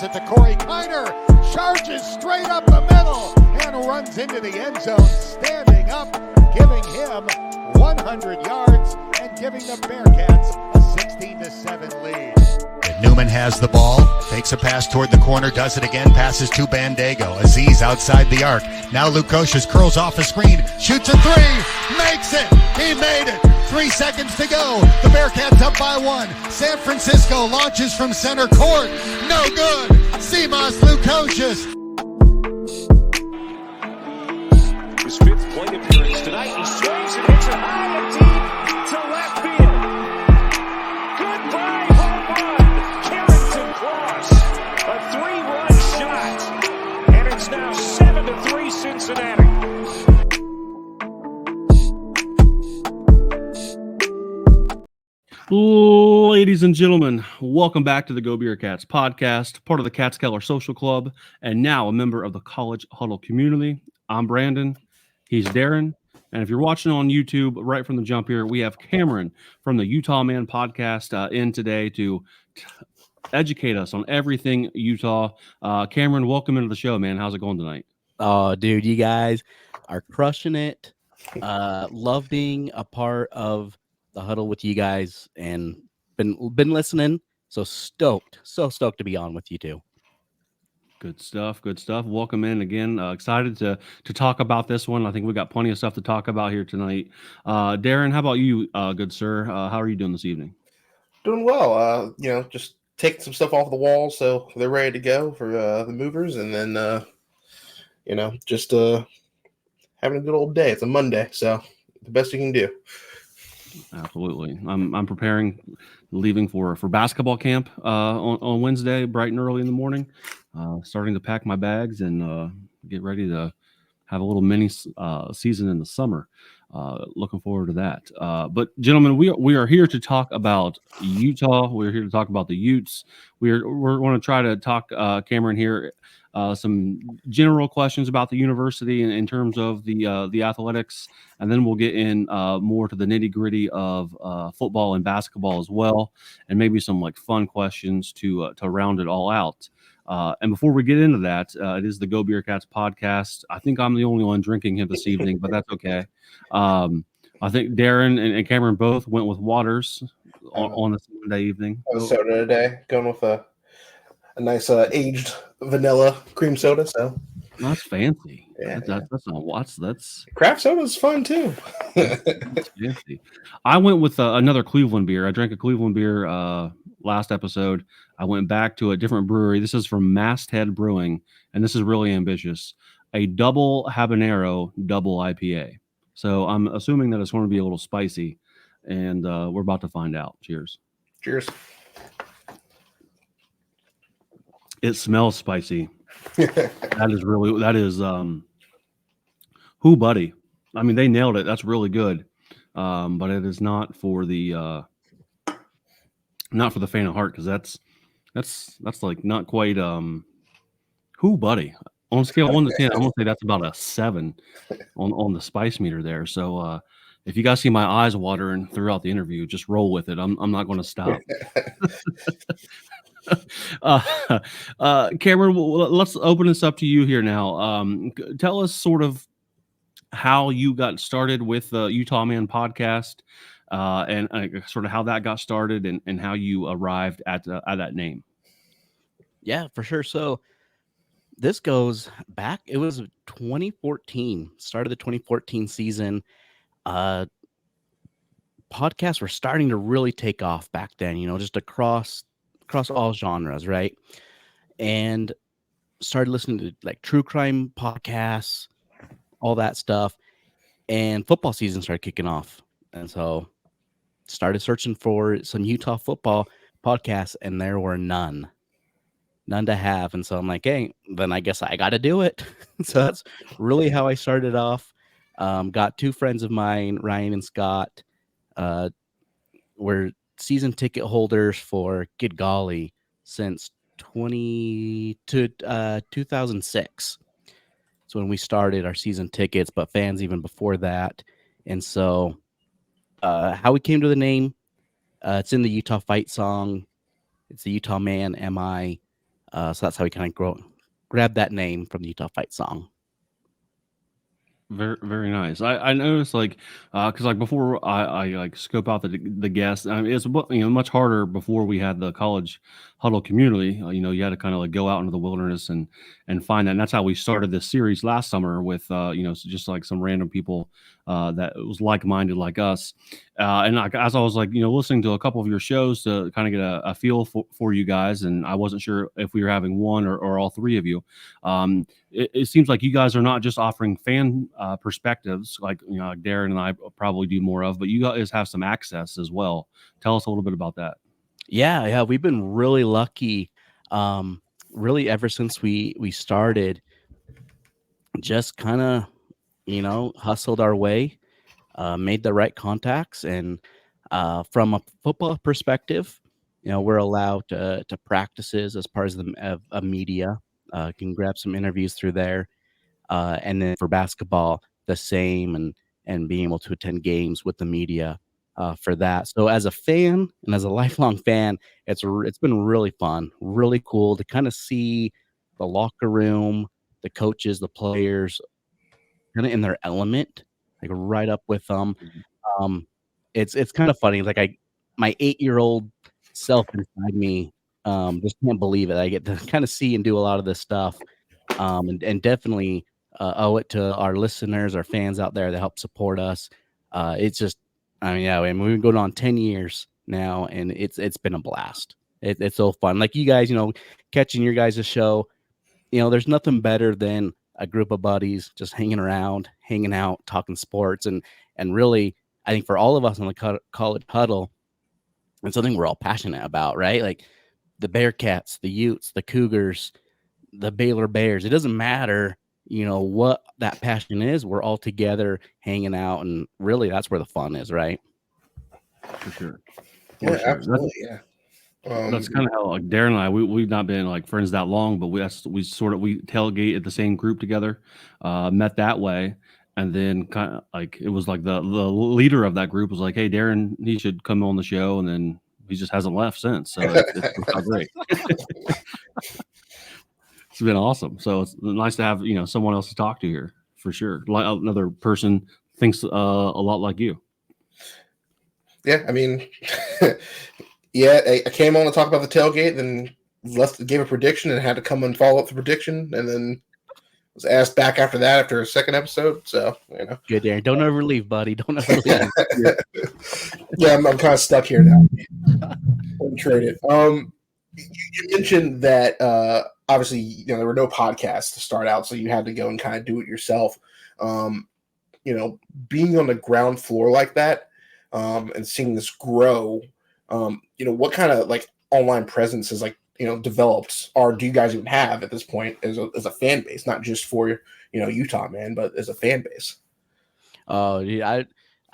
Pass it to Corey Kiner. Charges straight up the middle and runs into the end zone, standing up, giving him 100 yards and giving the Bearcats a 16-7 lead. Newman has the ball, takes a pass toward the corner, does it again, passes to Bandego. Aziz outside the arc. Now Lukosius curls off a screen, shoots a three, makes it. He made it. 3 seconds to go. The Bearcats up by 1. San Francisco launches from center court. No good. Simas Lukosius. His 5th plate appearance tonight. He swings and hits it high and deep to left field. Goodbye, home run. Carrington Cross. A 3-run shot. And it's now 7-3 Cincinnati. Ladies and gentlemen, welcome back to the GoBeercats podcast, part of the Cats Keller Social Club, and now a member of the College Huddle community. I'm Brandon. He's Darren. And if you're watching on YouTube, right from the jump here, we have Cameron from the Utah Man podcast in today to educate us on everything Utah. Cameron, welcome into the show, man. How's it going tonight? Oh, dude, you guys are crushing it. Love being a part of the huddle with you guys and been listening. So stoked to be on with you two. Good stuff. Welcome in again. Excited to talk about this one. I think we got plenty of stuff to talk about here tonight. Darren, how about you, good sir? How are you doing this evening? Doing well. Just taking some stuff off the wall so they're ready to go for the movers, and then just having a good old day. It's a Monday, so the best you can do. Absolutely. I'm preparing, leaving for basketball camp on Wednesday, bright and early in the morning. Starting to pack my bags and get ready to have a little mini season in the summer. Looking forward to that. But gentlemen, we are here to talk about Utah. We're here to talk about the Utes. We're going to try to talk Cameron here. Some general questions about the university in terms of the athletics, and then we'll get in more to the nitty-gritty of football and basketball as well, and maybe some like fun questions to round it all out. And before we get into that, it is the GoBeercats podcast. I think I'm the only one drinking here this evening, but that's okay. I think Darren and Cameron both went with waters on this Monday evening. I was soda today, going with a nice aged vanilla cream soda. So that's fancy. Yeah, that's not Watts. That's craft soda is fun too. That's fancy. I went with another Cleveland beer. I drank a Cleveland beer last episode. I went back to a different brewery. This is from Masthead Brewing, and this is really ambitious. A double habanero double IPA. So I'm assuming that it's going to be a little spicy, and we're about to find out. Cheers. Cheers. It smells spicy. That is who buddy. I mean, they nailed it. That's really good. But it is not for the faint of heart, because that's like not quite who buddy. On a scale of 1 to 10, I'm gonna say that's about a 7 on the spice meter there. So if you guys see my eyes watering throughout the interview, just roll with it. I'm not going to stop. Cameron, let's open this up to you here now. Tell us sort of how you got started with the Utah Man podcast, and sort of how that got started, and how you arrived at that name. Yeah, for sure. So this goes back. It was 2014, start of the 2014 season. Podcasts were starting to really take off back then, just across all genres, right? And started listening to like true crime podcasts, all that stuff. And football season started kicking off. And so started searching for some Utah football podcasts, and there were none to have. And so I'm like, hey, then I guess I got to do it. So that's really how I started off. Got two friends of mine, Ryan and Scott, were season ticket holders for Good Golly since 2006. So when we started our season tickets, but fans even before that. And so how we came to the name, it's in the Utah fight song. It's the Utah Man, Am I? So that's how we kind of grab that name from the Utah Fight song. Very, very nice. I noticed because like before I like scope out the guests. I mean, it's much harder before we had the College Huddle community. You had to kind of like go out into the wilderness and find that. And that's how we started this series last summer with just like some random people that was like minded like us. And like, as I was like listening to a couple of your shows to kind of get a feel for you guys, and I wasn't sure if we were having one or all three of you. It seems like you guys are not just offering fan perspectives, like like Darren and I probably do more of, but you guys have some access as well. Tell us a little bit about that. Yeah, we've been really lucky. Really, ever since we started, just kind of hustled our way, made the right contacts, and from a football perspective, we're allowed to practices as part of media. Can grab some interviews through there. And then for basketball, the same, and being able to attend games with the media for that. So as a fan and as a lifelong fan, it's been really fun, really cool to kind of see the locker room, the coaches, the players, kind of in their element, like right up with them. It's kind of funny. Like my 8-year-old self inside me just can't believe it. I get to kind of see and do a lot of this stuff, and definitely owe it to our listeners, our fans out there that help support us. It's just, we've been going on 10 years now, and it's been a blast. It's so fun. Like you guys, catching your guys' show, there's nothing better than a group of buddies just hanging around, hanging out, talking sports, and really, I think for all of us on the College Huddle, it's something we're all passionate about, right? Like the Bearcats, the Utes, the Cougars, the Baylor Bears. It doesn't matter, what that passion is. We're all together hanging out, and really that's where the fun is, right? For sure. Yeah, absolutely. That's kind of how like Darren and I we've not been like friends that long, but we tailgate at the same group together, met that way, and then kind of like it was like the leader of that group was like, "Hey, Darren, he should come on the show," and then he just hasn't left since. So it's great. It's been awesome. So it's nice to have someone else to talk to here for sure. Like another person thinks a lot like you. Yeah, I mean, I came on to talk about the tailgate, then gave a prediction and had to come and follow up the prediction, and then was asked back after that after a second episode. So good, Darren. Don't ever leave, buddy. Don't ever leave. Yeah, I'm kind of stuck here now. I'm traded. You mentioned that obviously there were no podcasts to start out, so you had to go and kind of do it yourself. Being on the ground floor like that, and seeing this grow. What kind of like online presence is developed, or do you guys even have at this point as a fan base, not just for Utah, man, but as a fan base? Oh, yeah,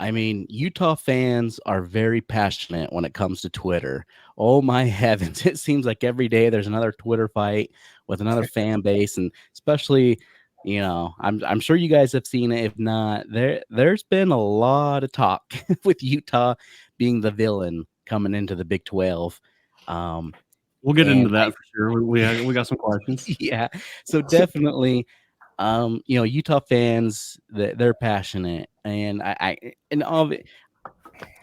I mean, Utah fans are very passionate when it comes to Twitter. Oh my heavens! It seems like every day there's another Twitter fight with another fan base, and especially, I'm sure you guys have seen it. If not, there's been a lot of talk with Utah being the villain coming into the Big 12. We'll get into that for sure. We got some questions. Yeah, so definitely, Utah fans, they're passionate, and I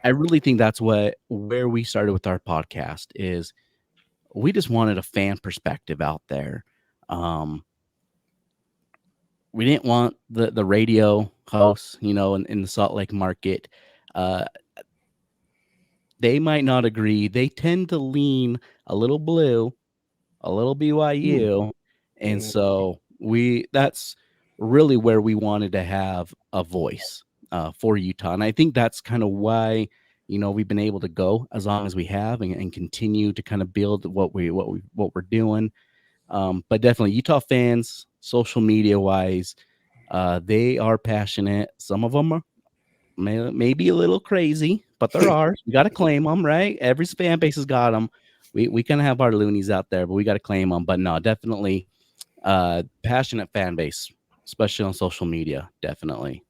really think that's where we started with our podcast is we just wanted a fan perspective out there. We didn't want the radio hosts, in the Salt Lake market. They might not agree. They tend to lean a little blue, a little BYU. And so that's really where we wanted to have a voice for Utah. And I think that's kind of why, we've been able to go as long as we have and continue to kind of build what we're doing. But definitely Utah fans, social media wise, they are passionate. Some of them are maybe a little crazy, but there are. We got to claim them, right? Every fan base has got them. We kind of have our loonies out there, but we got to claim them. But no, definitely passionate fan base, especially on social media. Definitely.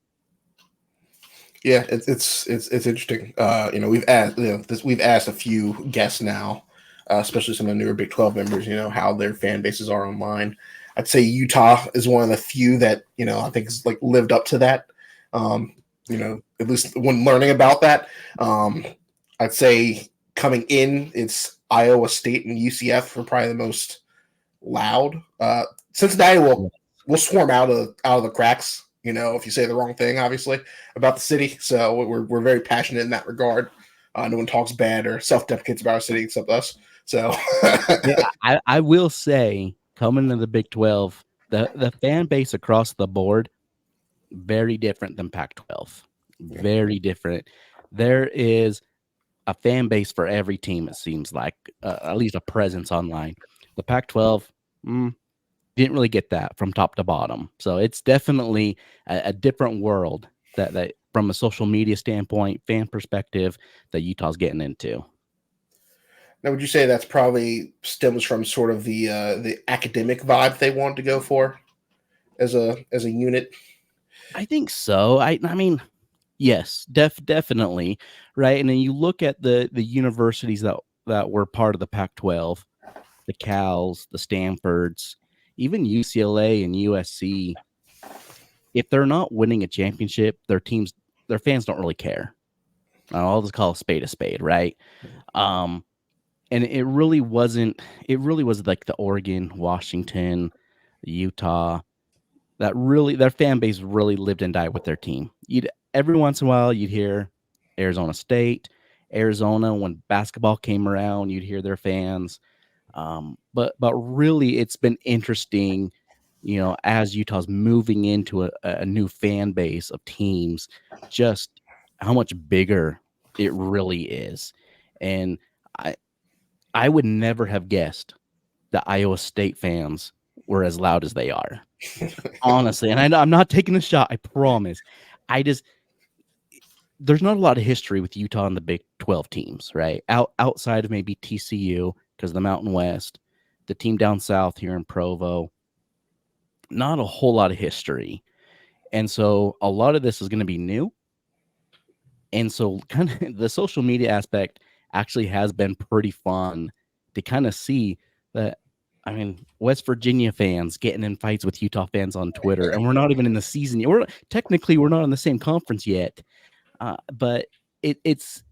Yeah, it's interesting. We've asked a few guests now especially some of the newer Big 12 members, how their fan bases are online. I'd say Utah is one of the few that, I think has like lived up to that. At least when learning about that. I'd say coming in, it's Iowa State and UCF are probably the most loud. Cincinnati will swarm out of the cracks, if you say the wrong thing, obviously, about the city. So we're very passionate in that regard. No one talks bad or self-deprecates about our city except us. So yeah, I will say, coming into the Big 12, the fan base across the board, very different than Pac-12. Very different. There is a fan base for every team, it seems like, at least a presence online. The Pac-12 didn't really get that from top to bottom. So it's definitely a different world that from a social media standpoint, fan perspective, that Utah's getting into. Now, would you say that's probably stems from sort of the academic vibe they want to go for as a unit? I think so. I mean, yes, definitely, right? And then you look at the universities that were part of the Pac-12, the Cals, the Stanfords, even UCLA and USC. If they're not winning a championship, their fans don't really care. I'll just call a spade, right? And it really wasn't. It really was like the Oregon, Washington, Utah. Their fan base really lived and died with their team. Every once in a while you'd hear Arizona State, Arizona when basketball came around, you'd hear their fans. But really, it's been interesting, as Utah's moving into a new fan base of teams, just how much bigger it really is. And I would never have guessed that Iowa State fans were as loud as they are. Honestly, and I'm not taking a shot, I promise. There's not a lot of history with Utah and the Big 12 teams, right? Outside of maybe TCU, because the Mountain West, the team down south here in Provo, not a whole lot of history. And so a lot of this is going to be new. And so kind of the social media aspect actually has been pretty fun to kind of see that. I mean, West Virginia fans getting in fights with Utah fans on Twitter, and we're not even in the season yet. We're not in the same conference yet, but it's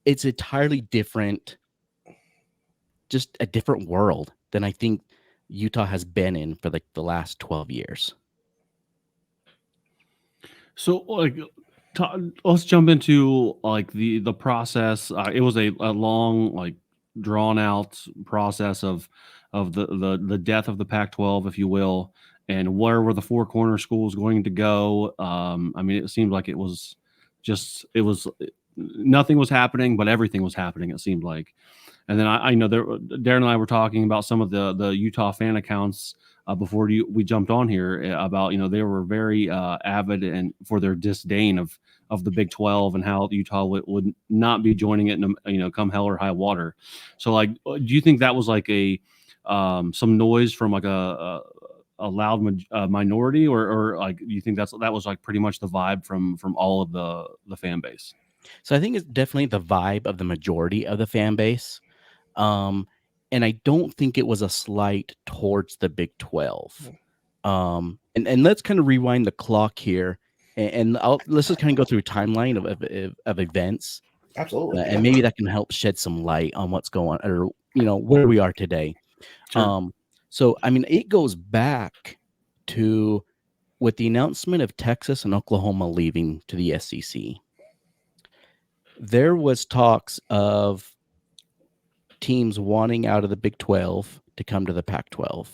entirely different, just a different world than I think Utah has been in for like the last 12 years. So, like, let's jump into like the process. It was a long, like, drawn out process of the death of the Pac-12, if you will, and where were the four corner schools going to go. I mean, it seemed like it was nothing was happening, but everything was happening, it seemed like. And then I know Darren and I were talking about some of the Utah fan accounts before we jumped on here about, they were very avid and for their disdain of the Big 12 and how Utah would not be joining it, come hell or high water. So, like, do you think that was like some noise from like a loud minority, or like, do you think that was like pretty much the vibe from all of the fan base? So I think it's definitely the vibe of the majority of the fan base. And I don't think it was a slight towards the Big 12. And let's kind of rewind the clock here, and let's just kind of go through a timeline of events. Absolutely. And maybe that can help shed some light on what's going on, or, where we are today. Sure. So, I mean, it goes back to with the announcement of Texas and Oklahoma leaving to the SEC. There was talks of teams wanting out of the Big 12 to come to the Pac-12.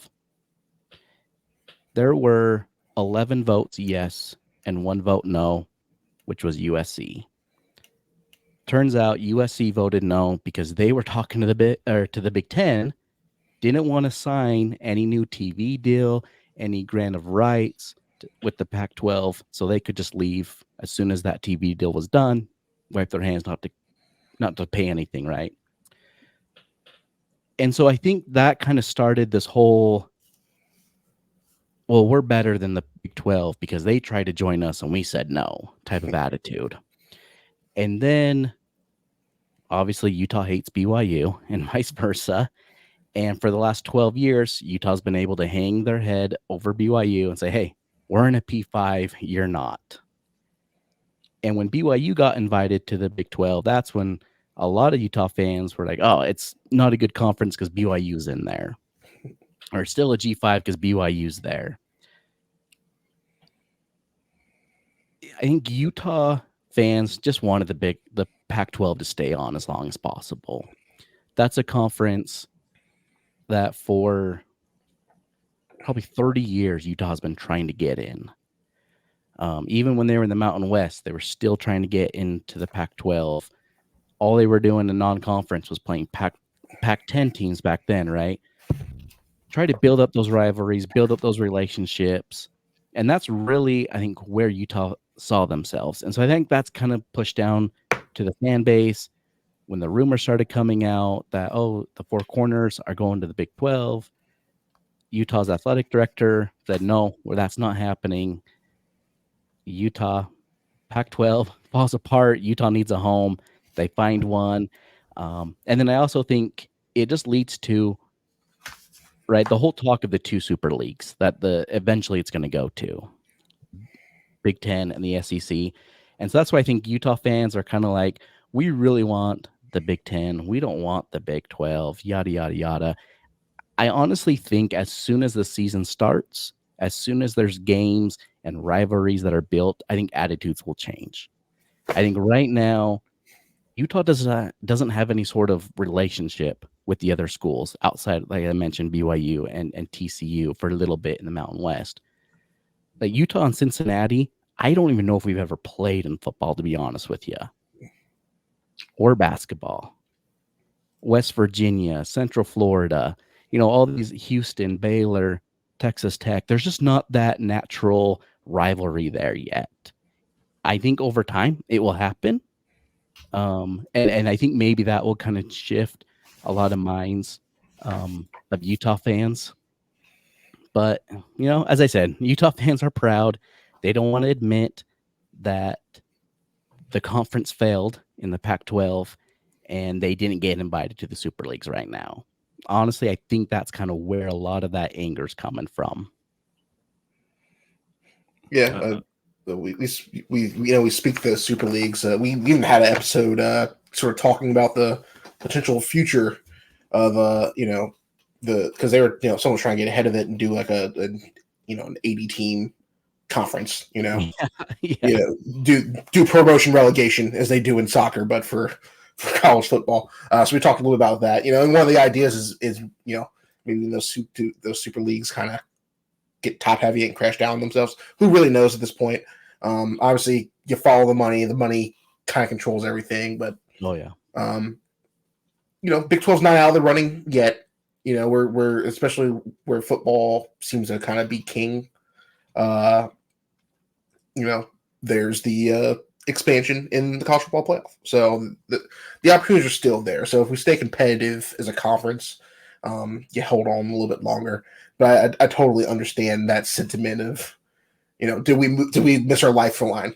There were 11 votes yes and 1 vote no, which was USC. Turns out USC voted no because they were talking to the Big 10, didn't want to sign any new TV deal, any grant of rights with the Pac-12, so they could just leave as soon as that TV deal was done, wipe their hands, not to pay anything, right? And so I think that kind of started this whole, well, we're better than the Big 12 because they tried to join us and we said no type of attitude. And then obviously Utah hates BYU and vice versa. And for the last 12 years, Utah's been able to hang their head over BYU and say, hey, we're in a P5, you're not. And when BYU got invited to the Big 12, that's when a lot of Utah fans were like, oh, it's not a good conference because BYU's in there. Or still a G5 because BYU's there. I think Utah fans just wanted the Pac-12 to stay on as long as possible. That's a conference that for probably 30 years Utah's been trying to get in. Even when they were in the Mountain West, they were still trying to get into the Pac-12. All they were doing in non-conference was playing Pac-10 teams back then, right? Try to build up those rivalries, build up those relationships. And that's really, I think, where Utah saw themselves. And so I think that's kind of pushed down to the fan base when the rumors started coming out that, oh, the Four Corners are going to the Big 12. Utah's athletic director said, no, well, that's not happening. Utah, Pac-12 falls apart. Utah needs a home. They find one. And then I also think it just leads to, right, the whole talk of the two super leagues that eventually it's going to go to, Big Ten and the SEC. And so that's why I think Utah fans are kind of like, we really want the Big Ten. We don't want the Big 12, yada, yada, yada. I honestly think as soon as the season starts, as soon as there's games and rivalries that are built, I think attitudes will change. I think right now, Utah doesn't have any sort of relationship with the other schools outside, like I mentioned, BYU and TCU for a little bit in the Mountain West. Like Utah and Cincinnati, I don't even know if we've ever played in football, to be honest with you, or basketball. West Virginia, Central Florida, all these Houston, Baylor, Texas Tech, there's just not that natural rivalry there yet. I think over time it will happen. And I think maybe that will kind of shift a lot of minds of Utah fans. But, as I said, Utah fans are proud. They don't want to admit that the conference failed in the Pac-12 and they didn't get invited to the Super Leagues right now. Honestly, I think that's kind of where a lot of that anger is coming from. Yeah, we speak the Super Leagues. We even had an episode sort of talking about the potential future of because they were someone was trying to get ahead of it and do like an 80 team conference. Do promotion relegation as they do in soccer, but for college football. So we talked a little about that. And one of the ideas is maybe those Super Leagues kind of get top heavy and crash down themselves. Who really knows at this point? Obviously, you follow the money. The money kind of controls everything. But Big 12's not out of the running yet. We're especially where football seems to kind of be king. There's the expansion in the college football playoff. So the opportunities are still there. So if we stay competitive as a conference, you hold on a little bit longer. But I totally understand that sentiment of, do we miss our lifeline?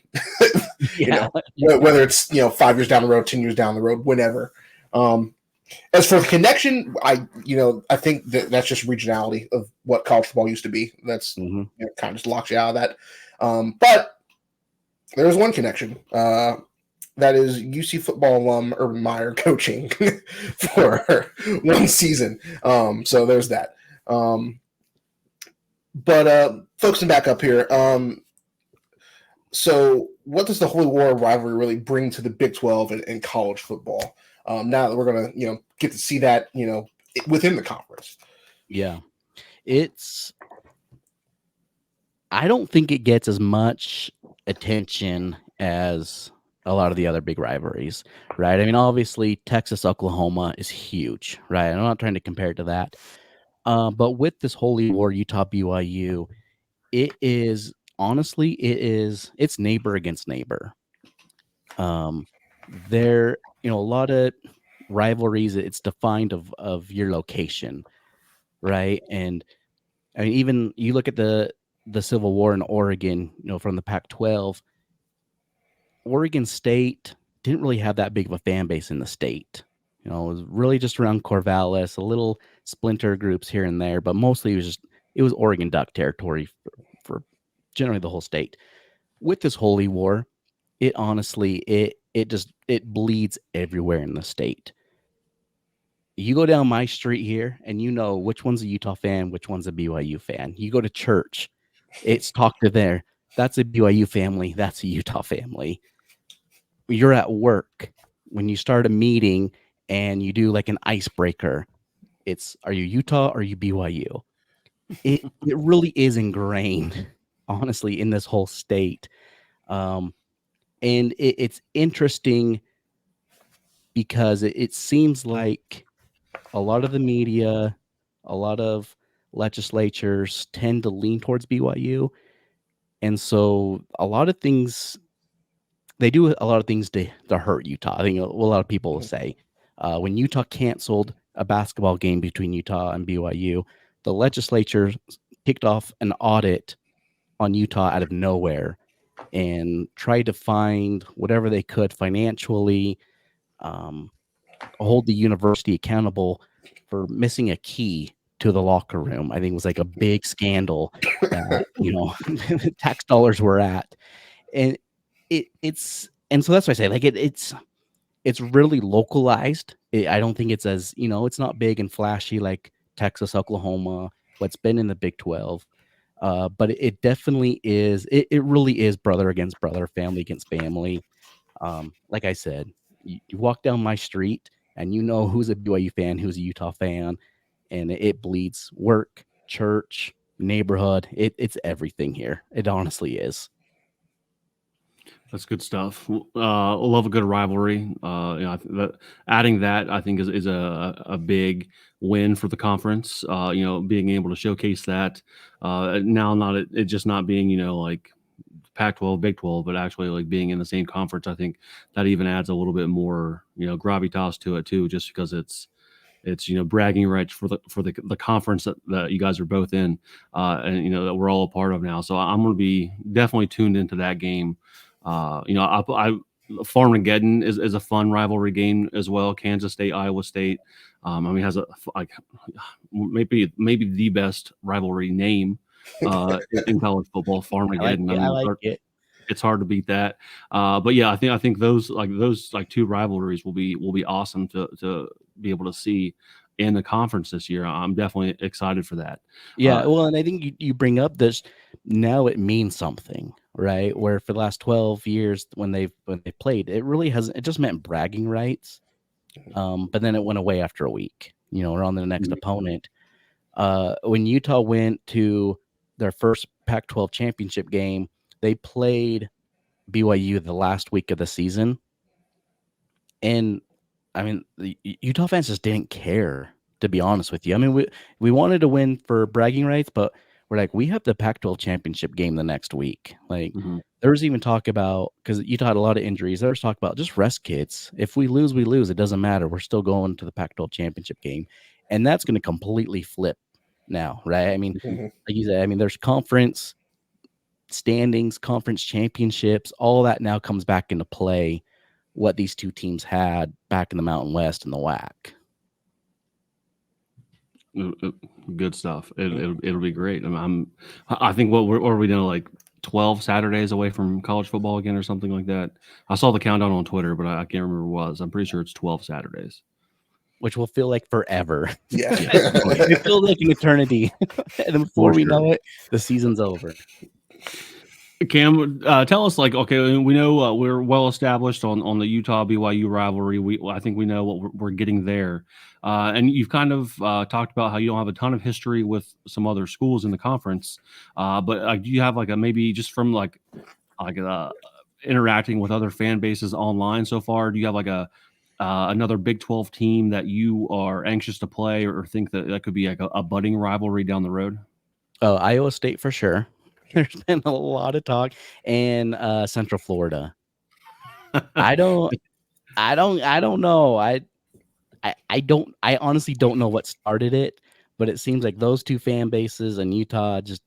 Whether it's 5 years down the road, 10 years down the road, whenever. As for the connection, I think that's just regionality of what college football used to be. That's kind of just locks you out of that. But there's one connection. That is UC football alum Urban Meyer coaching for one season. So there's that. But focusing back up here. So what does the Holy War rivalry really bring to the Big 12 and college football? Now that we're going to, get to see that, within the conference. Yeah. I don't think it gets as much attention as a lot of the other big rivalries, right? I mean, obviously Texas, Oklahoma is huge, right? I'm not trying to compare it to that. But with this Holy War, Utah, BYU, it's neighbor against neighbor. There, a lot of rivalries, it's defined of your location, right? And I mean, even you look at the Civil War in Oregon, from the Pac-12, Oregon State, didn't really have that big of a fan base in the state. You know, it was really just around Corvallis, a little splinter groups here and there, but mostly it was Oregon Duck territory for generally the whole state. With this holy war, it honestly it bleeds everywhere in the state. You go down my street here and you know which one's a Utah fan, which one's a BYU fan. You go to church, it's talked to there. That's a BYU family, that's a Utah family. You're at work when you start a meeting and you do like an icebreaker. It's, are you Utah or are you BYU? It really is ingrained, honestly, in this whole state. And it's interesting because it seems like a lot of the media, a lot of legislatures tend to lean towards BYU. And so a lot of things, they do a lot of things to hurt Utah. I think a lot of people will say when Utah canceled a basketball game between Utah and BYU, the legislature kicked off an audit on Utah out of nowhere and tried to find whatever they could financially, hold the university accountable for missing a key to the locker room. I think it was like a big scandal that, you know, tax dollars were at. And and so that's why I say, like, it's really localized. I don't think it's as, you know, it's not big and flashy like Texas, Oklahoma, what's been in the Big 12. But it definitely is. It really is brother against brother, family against family. Like I said, you walk down my street and you know who's a BYU fan, who's a Utah fan, and it bleeds work, church, neighborhood. It's everything here. It honestly is. That's good stuff. Love a good rivalry. You know, adding that, I think, is a big win for the conference. You know, being able to showcase that now, it just not being, you know, like Pac-12, Big 12, but actually like being in the same conference. I think that even adds a little bit more, you know, gravitas to it too, just because it's you know, bragging rights for the conference that you guys are both in, and you know that we're all a part of now. So I'm going to be definitely tuned into that game. You know, I Farmageddon is a fun rivalry game as well. Kansas State, Iowa State. I mean, has a like maybe the best rivalry name in college football. Farmageddon. I like it. It's hard to beat that. But yeah, I think those two rivalries will be awesome to be able to see in the conference this year. I'm definitely excited for that. Yeah, well, and I think you bring up this, now it means something, right? Where for the last 12 years when they played, it really hasn't. It just meant bragging rights. But then it went away after a week. You know, we're on to the next opponent. When Utah went to their first Pac-12 championship game, they played BYU the last week of the season. And I mean, the Utah fans just didn't care, to be honest with you. I mean, we wanted to win for bragging rights, but we're like, we have the Pac-12 championship game the next week. Like, there was even talk about, because Utah had a lot of injuries, there was talk about just rest kids. If we lose, we lose. It doesn't matter. We're still going to the Pac-12 championship game. And that's going to completely flip now, right? I mean, like you said, I mean, there's conference standings, conference championships, all that now comes back into play, what these two teams had back in the Mountain West and the WAC. Good stuff. It'll be great. I think what are we doing, like 12 Saturdays away from college football again or something like that? I saw the countdown on Twitter, but I can't remember what it was. I'm pretty sure it's 12 Saturdays. Which will feel like forever. Yeah. It feels like an eternity. And before we know it, the season's over. Cam, tell us, like, okay, we know we're well established on the Utah BYU rivalry. I think we know what we're getting there. And you've kind of talked about how you don't have a ton of history with some other schools in the conference. But do you have like maybe just from like interacting with other fan bases online so far? Do you have like another Big 12 team that you are anxious to play or think that could be like a budding rivalry down the road? Oh, Iowa State for sure. There's been a lot of talk, and Central Florida. I don't know. I honestly don't know what started it, but it seems like those two fan bases and Utah just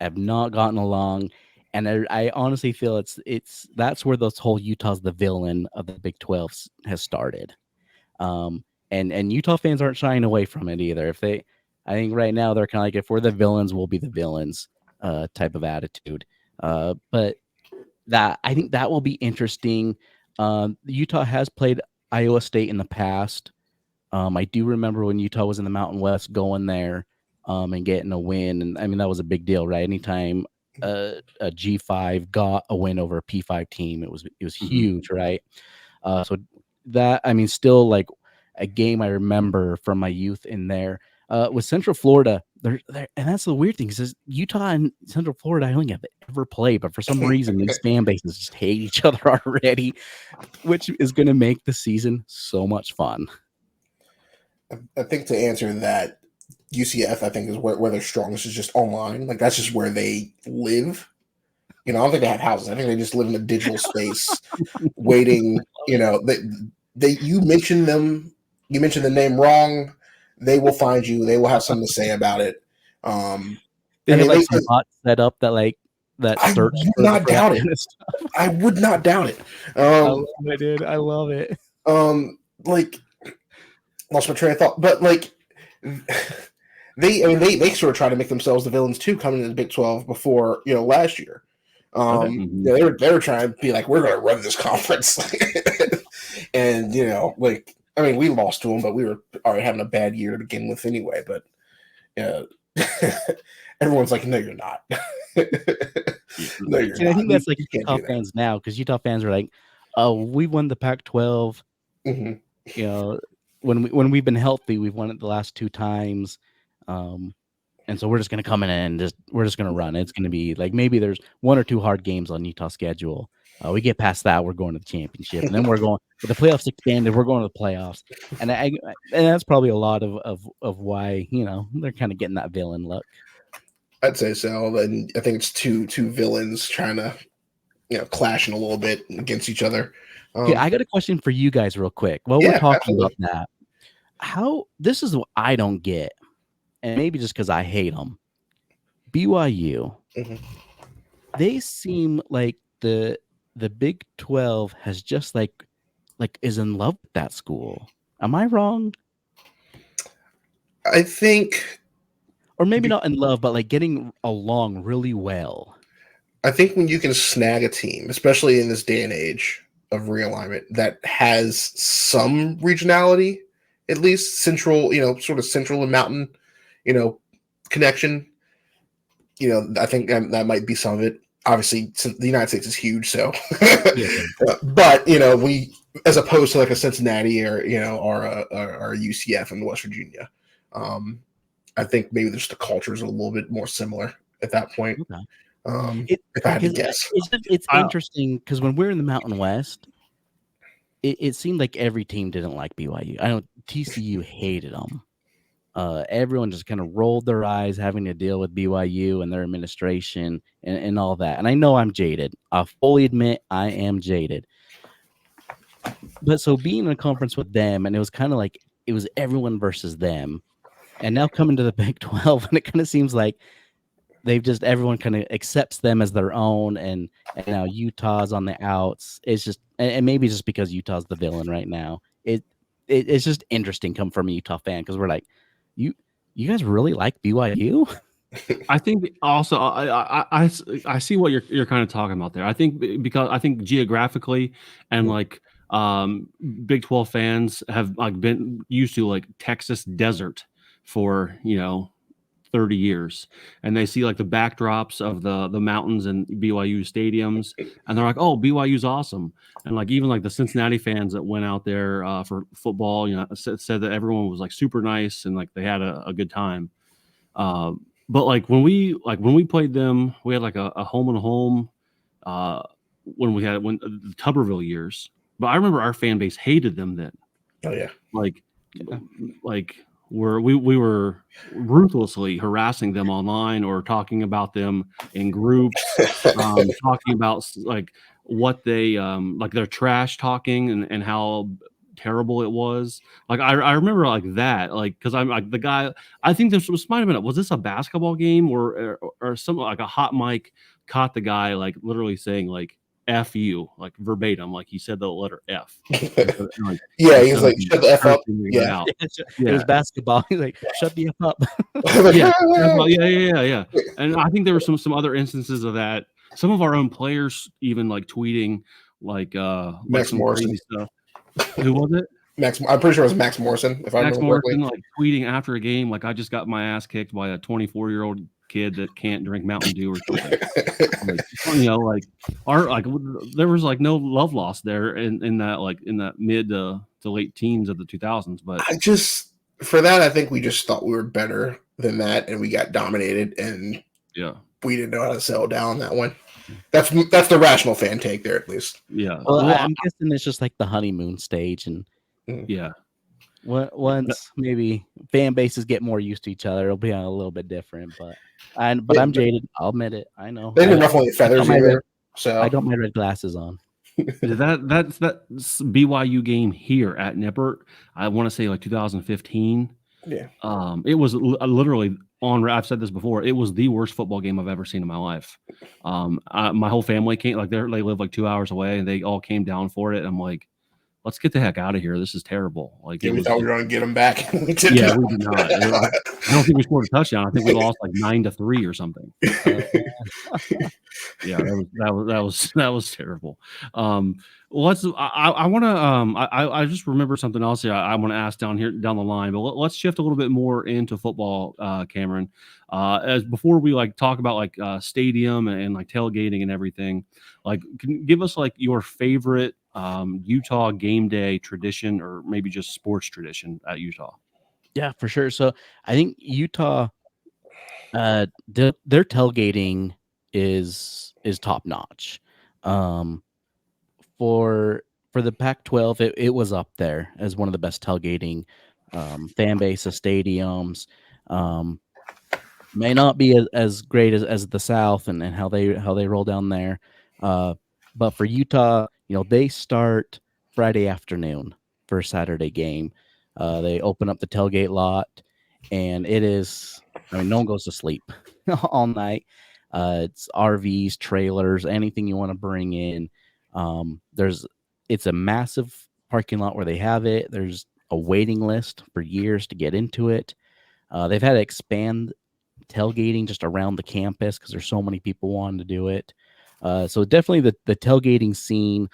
have not gotten along. And I honestly feel that's where this whole Utah's the villain of the Big 12 has started. And Utah fans aren't shying away from it either. I think right now they're kind of like, if we're the villains, we'll be the villains type of attitude. But I think that will be interesting. Utah has played Iowa State in the past. I do remember when Utah was in the Mountain West going there and getting a win. And I mean, that was a big deal, right? Anytime a G5 got a win over a P5 team, it was huge, right? So that, I mean, still like a game I remember from my youth in there. With Central Florida, and that's the weird thing, is Utah and Central Florida I don't think have ever played, but for some reason these fan bases just hate each other already, which is going to make the season so much fun. I think to answer that, UCF I think is where they're strongest is just online. Like that's just where they live. I don't think they have houses. I think they just live in a digital space, waiting. You mention them. You mention the name wrong, they will find you. They will have something to say about it. They have like some bots set up that search. I would not doubt it. I would not doubt it. I love it. Like lost my train of thought, but like they sort of try to make themselves the villains too, coming into the Big 12 before last year. They were trying to be like, we're going to run this conference, and we lost to them, but we were already having a bad year to begin with anyway. But everyone's like, no, you're not. No, you're not. I think that's like Utah fans now, because Utah fans are like, oh, we won the Pac-12. Mm-hmm. When we've been healthy, we've won it the last 2 times. And so we're just going to come in and we're just going to run. It's going to be like maybe there's 1 or 2 hard games on Utah's schedule. We get past that, we're going to the championship, and then we're going. With the playoffs expanded, we're going to the playoffs, and that's probably a lot of why they're kind of getting that villain look. I'd say so, and I think it's two villains trying to clashing a little bit against each other. Okay, I got a question for you guys real quick. While we're talking about that, this is what I don't get. And maybe just because I hate them, BYU, they seem like the Big 12 has just like is in love with that school. Am I wrong? I think, or maybe not in love, but like getting along really well. I think when you can snag a team, especially in this day and age of realignment, that has some regionality, at least central, sort of central and mountain. Connection. I think that might be some of it. Obviously, the United States is huge, so. But we, as opposed to like a Cincinnati or or UCF in West Virginia, I think maybe just the cultures are a little bit more similar at that point. Okay. If I had to guess, it's interesting because when we're in the Mountain West, it seemed like every team didn't like BYU. I know TCU hated them. Everyone just kind of rolled their eyes having to deal with BYU and their administration and all that. And I know I'm jaded. I'll fully admit I am jaded. But so being in a conference with them, and it was kind of like it was everyone versus them. And now coming to the Big 12, and it kind of seems like everyone kind of accepts them as their own. And now Utah's on the outs. It's just, and maybe just because Utah's the villain right now, it's just interesting come from a Utah fan, because we're like, you guys really like BYU? I think also I see what you're kind of talking about there. I think because I think geographically and like Big 12 fans have like been used to like Texas desert for 30 years, and they see like the backdrops of the mountains and BYU stadiums, and they're like, oh, BYU's awesome. And like even like the Cincinnati fans that went out there for football, said that everyone was like super nice and like they had a good time. But like when we played them, we had like a home and home when the Tuberville years. But I remember our fan base hated them then. Oh yeah, like we were ruthlessly harassing them online or talking about them in groups, talking about like what they like their trash talking and how terrible it was. Like I remember like that, like because I'm like the guy. I think this might have been was this a basketball game or something like a hot mic caught the guy like literally saying like F you like verbatim, like he said the letter F. Like, yeah, he was like, "Shut the F up." Yeah, it was basketball. He's like, "Shut the F up." yeah. And I think there were some other instances of that. Some of our own players even like tweeting like Max some Morrison. crazy stuff. Who was it? I'm pretty sure it was Max Morrison. If I remember correctly, like tweeting after a game, like I just got my ass kicked by a 24-year-old kid that can't drink Mountain Dew or something. Like there was like no love lost there in that mid to late teens of the 2000s. But for that, I think we just thought we were better than that, and we got dominated, and we didn't know how to settle down on that one. That's the rational fan take there, at least. Yeah. Well, I'm guessing it's just like the honeymoon stage, and once maybe fan bases get more used to each other, it'll be a little bit different. But I'm jaded. I'll admit it. I know. They didn't ruffle any feathers either. So I got my red glasses on. That's BYU game here at Nippert. I want to say like 2015. Yeah. It was literally on. I've said this before. It was the worst football game I've ever seen in my life. My whole family came. Like they live like 2 hours away, and they all came down for it. I'm like, let's get the heck out of here. This is terrible. Like we thought we were going to get them back. We did not. I don't think we scored a touchdown. I think we lost like 9-3 or something. That was terrible. I just remember something else here. I want to ask down the line, but let's shift a little bit more into football, Cameron. As before we like talk about like stadium and like tailgating and everything, like can you give us like your favorite Utah game day tradition or maybe just sports tradition at Utah? Yeah, for sure. So I think Utah, their tailgating is top notch. For the Pac-12, it was up there as one of the best tailgating fan base of stadiums. May not be as great as the South and how they roll down there, but for Utah, they start Friday afternoon for a Saturday game. They open up the tailgate lot, and it is. I mean, no one goes to sleep all night. It's RVs, trailers, anything you want to bring in. It's a massive parking lot where they have it. There's a waiting list for years to get into it. They've had to expand tailgating just around the campus because there's so many people wanting to do it. So definitely the tailgating scene,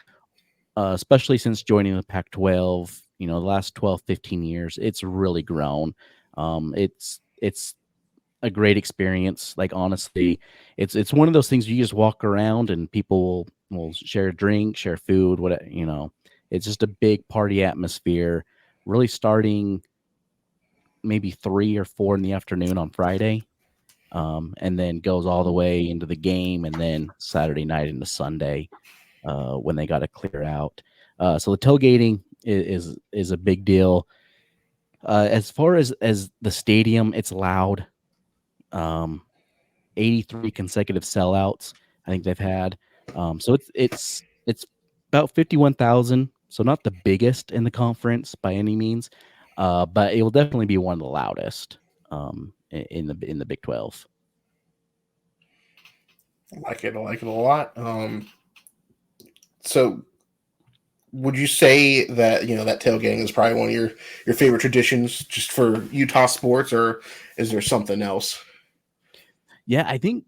especially since joining the Pac-12, the last 12, 15 years, it's really grown. It's a great experience. Like, honestly, it's one of those things you just walk around and people will share a drink, share food, whatever, it's just a big party atmosphere, really starting maybe 3 or 4 in the afternoon on Friday. And then goes all the way into the game, and then Saturday night into Sunday when they got to clear out. So the tailgating is a big deal. As far as the stadium, it's loud. 83 consecutive sellouts I think they've had. So it's about 51,000. So not the biggest in the conference by any means, but it will definitely be one of the loudest. In the Big 12. I like it a lot. So would you say that that tailgating is probably one of your favorite traditions just for Utah sports, or is there something else? Yeah, I think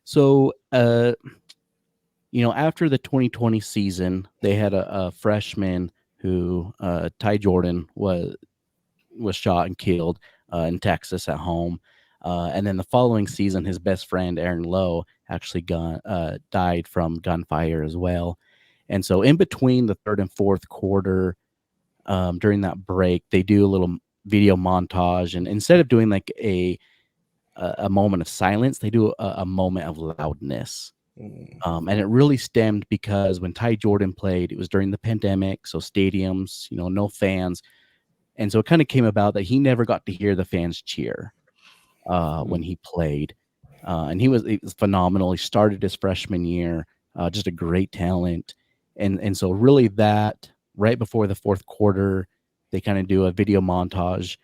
so. After the 2020 season, they had a freshman who Ty Jordan was shot and killed in Texas at home. And then the following season, his best friend, Aaron Lowe, actually died from gunfire as well. And so in between the third and fourth quarter, during that break, they do a little video montage. And instead of doing like a moment of silence, they do a moment of loudness. And it really stemmed because when Ty Jordan played, it was during the pandemic. So stadiums, no fans. And so it kind of came about that he never got to hear the fans cheer when he played. And he was phenomenal. He started his freshman year, just a great talent. And so really that right before the fourth quarter, they kind of do a video montage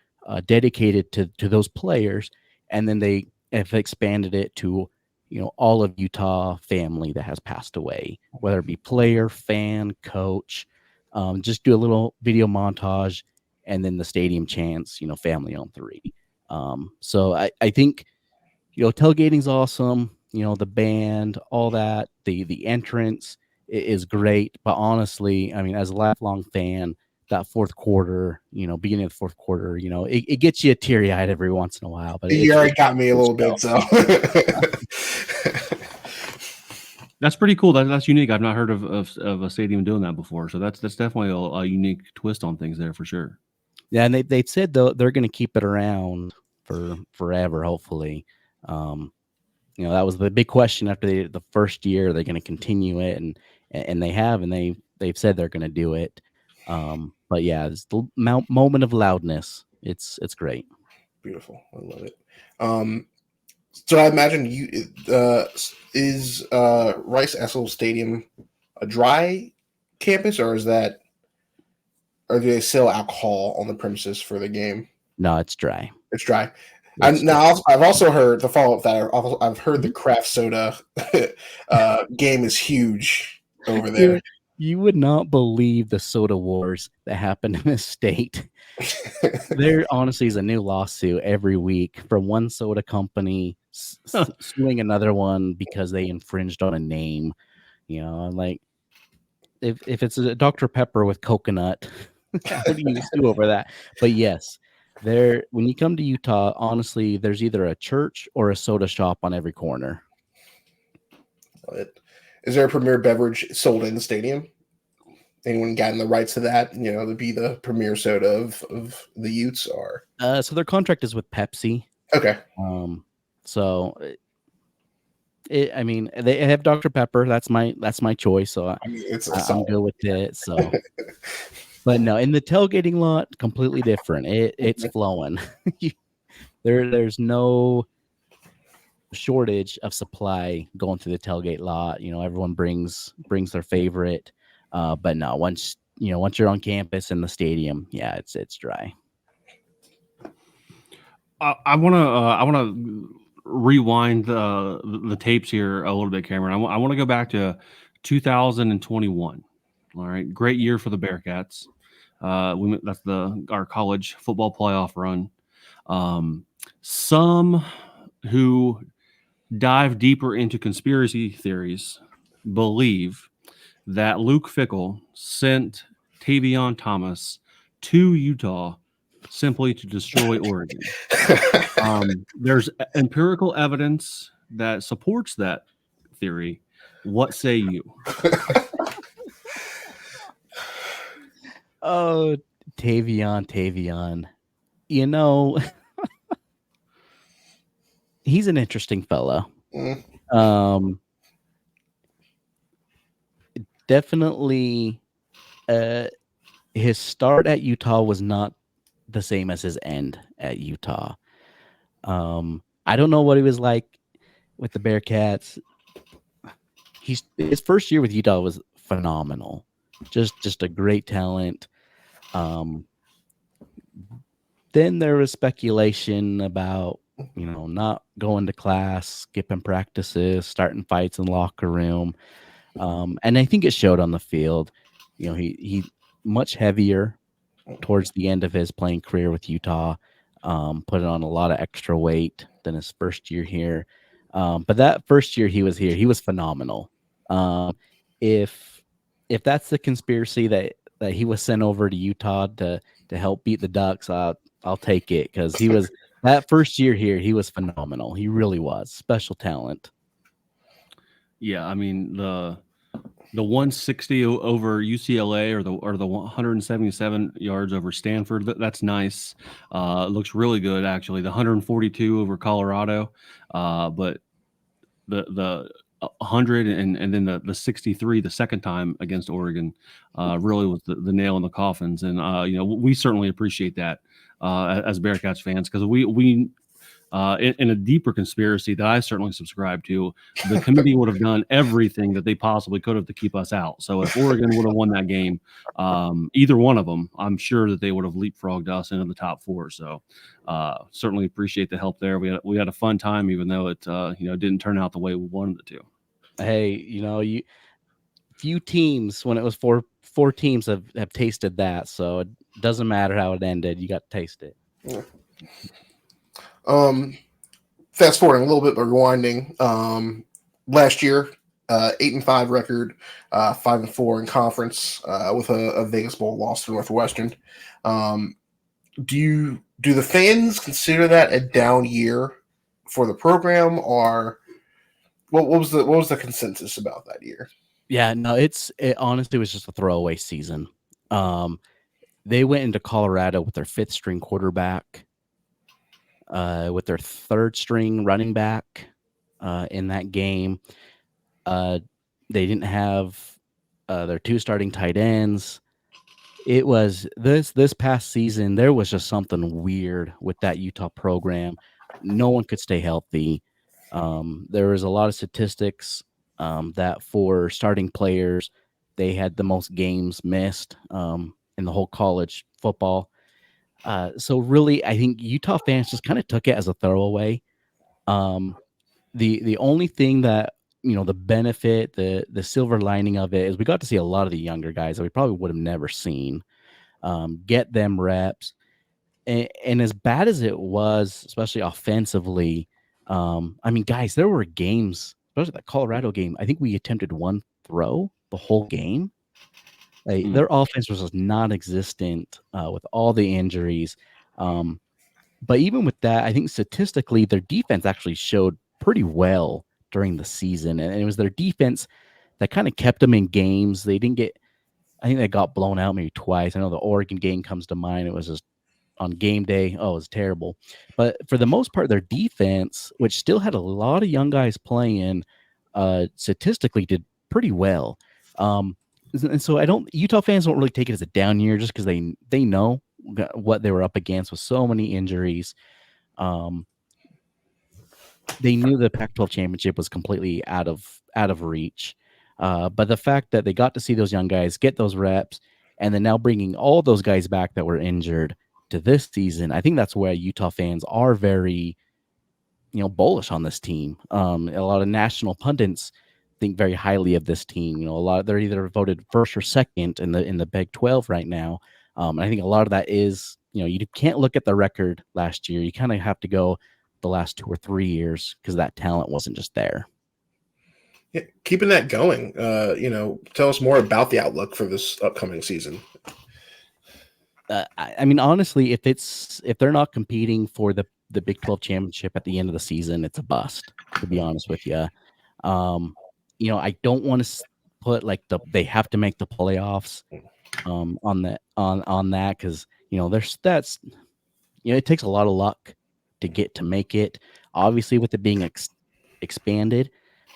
dedicated to those players, and then they have expanded it to all of Utah family that has passed away, whether it be player, fan, coach. Just do a little video montage, and then the stadium chants, family on three. So I think tailgating's awesome. The band, all that, the entrance is great. But honestly, I mean, as a lifelong fan, that fourth quarter, beginning of the fourth quarter, it gets you teary eyed every once in a while. But You already got me a little bit, so. That's pretty cool. That's unique. I've not heard of a stadium doing that before. So that's definitely a unique twist on things there for sure. Yeah, and they said they're going to keep it around for forever, hopefully. That was the big question after the first year. They're going to continue it, and they have, and they've said they're going to do it. But yeah, it's the moment of loudness. It's great. Beautiful. I love it. So I imagine is Rice Essel Stadium a dry campus, or do they sell alcohol on the premises for the game? No, it's dry. It's dry. Now I've also heard the follow-up that I've heard the craft soda game is huge over there. You would not believe the soda wars that happen in this state. There honestly is a new lawsuit every week from one soda company suing another one because they infringed on a name. Like if it's a Dr. Pepper with coconut, how do you sue over that? But yes, when you come to Utah, honestly, there's either a church or a soda shop on every corner. Is there a premier beverage sold in the stadium? Anyone gotten the rights to that? To be the premier soda of the Utes, or so their contract is with Pepsi. Okay. So I mean, they have Dr. Pepper. That's my choice. So I'm good with it. So, but no, in the tailgating lot, completely different. It's flowing. There's no shortage of supply going through the tailgate lot. Everyone brings their favorite. But no, once you're on campus in the stadium, yeah, it's dry. I want to rewind the tapes here a little bit, Cameron. I want to go back to 2021. All right, great year for the Bearcats. That's our college football playoff run. Some who dive deeper into conspiracy theories believe that Luke Fickell sent Tavion Thomas to Utah simply to destroy Oregon. There's empirical evidence that supports that theory. What say you? Oh, Tavion. He's an interesting fellow. Definitely, his start at Utah was not the same as his end at Utah. I don't know what he was like with the Bearcats. His first year with Utah was phenomenal. Just a great talent. Then there was speculation about not going to class, skipping practices, starting fights in the locker room. And I think it showed on the field. He much heavier towards the end of his playing career with Utah, put on a lot of extra weight than his first year here. But that first year he was here, he was phenomenal. If that's the conspiracy that he was sent over to Utah to help beat the Ducks, I'll take it, because he was that first year here, he was phenomenal. He really was special talent. Yeah, I mean the 160 over UCLA or the 177 yards over Stanford, that's nice. It looks really good actually. The 142 over Colorado, but the 100 and then the 63 the second time against Oregon really was the nail in the coffins. And we certainly appreciate that as Bearcats fans, because we in a deeper conspiracy that I certainly subscribe to, the committee would have done everything that they possibly could have to keep us out. So if Oregon would have won that game, either one of them, I'm sure that they would have leapfrogged us into the top 4. So certainly appreciate the help there. We had a fun time, even though it didn't turn out the way we wanted it to. Hey, few teams, when it was four teams have tasted that, so it doesn't matter how it ended. You got to taste it. Yeah. Fast forwarding a little bit, but rewinding. Last year, 8-5 record, 5-4 in conference, with a Vegas Bowl loss to Northwestern. Do the fans consider that a down year for the program, or what was the consensus about that year? Yeah, no, it honestly was just a throwaway season. They went into Colorado with their 5th string quarterback, with their 3rd string running back in that game. They didn't have their 2 starting tight ends. It was this past season, there was just something weird with that Utah program. No one could stay healthy. There was a lot of statistics that for starting players, they had the most games missed in the whole college football. So really, I think Utah fans just kind of took it as a throwaway. The only thing that, the benefit, the silver lining of it is we got to see a lot of the younger guys that we probably would have never seen, get them reps. And as bad as it was, especially offensively, guys, there were games, especially that Colorado game. I think we attempted 1 throw the whole game. Their offense was just non-existent with all the injuries. But even with that, I think statistically, their defense actually showed pretty well during the season. And it was their defense that kind of kept them in games. I think they got blown out maybe twice. I know the Oregon game comes to mind. It was just on game day. Oh, it was terrible. But for the most part, their defense, which still had a lot of young guys playing, statistically did pretty well. And so Utah fans don't really take it as a down year just because they know what they were up against with so many injuries. They knew the Pac-12 championship was completely out of reach. But the fact that they got to see those young guys get those reps, and then now bringing all those guys back that were injured to this season, I think that's where Utah fans are very, bullish on this team. A lot of national pundits think very highly of this team. They're either voted first or second in the Big 12 right now. And I think a lot of that is, you can't look at the record last year. You kind of have to go the last 2 or 3 years because that talent wasn't just there. Yeah, keeping that going, tell us more about the outlook for this upcoming season. Honestly, if they're not competing for the Big 12 championship at the end of the season, it's a bust, to be honest with you. I don't want to put they have to make the playoffs on that because it takes a lot of luck to make it. Obviously, with it being expanded,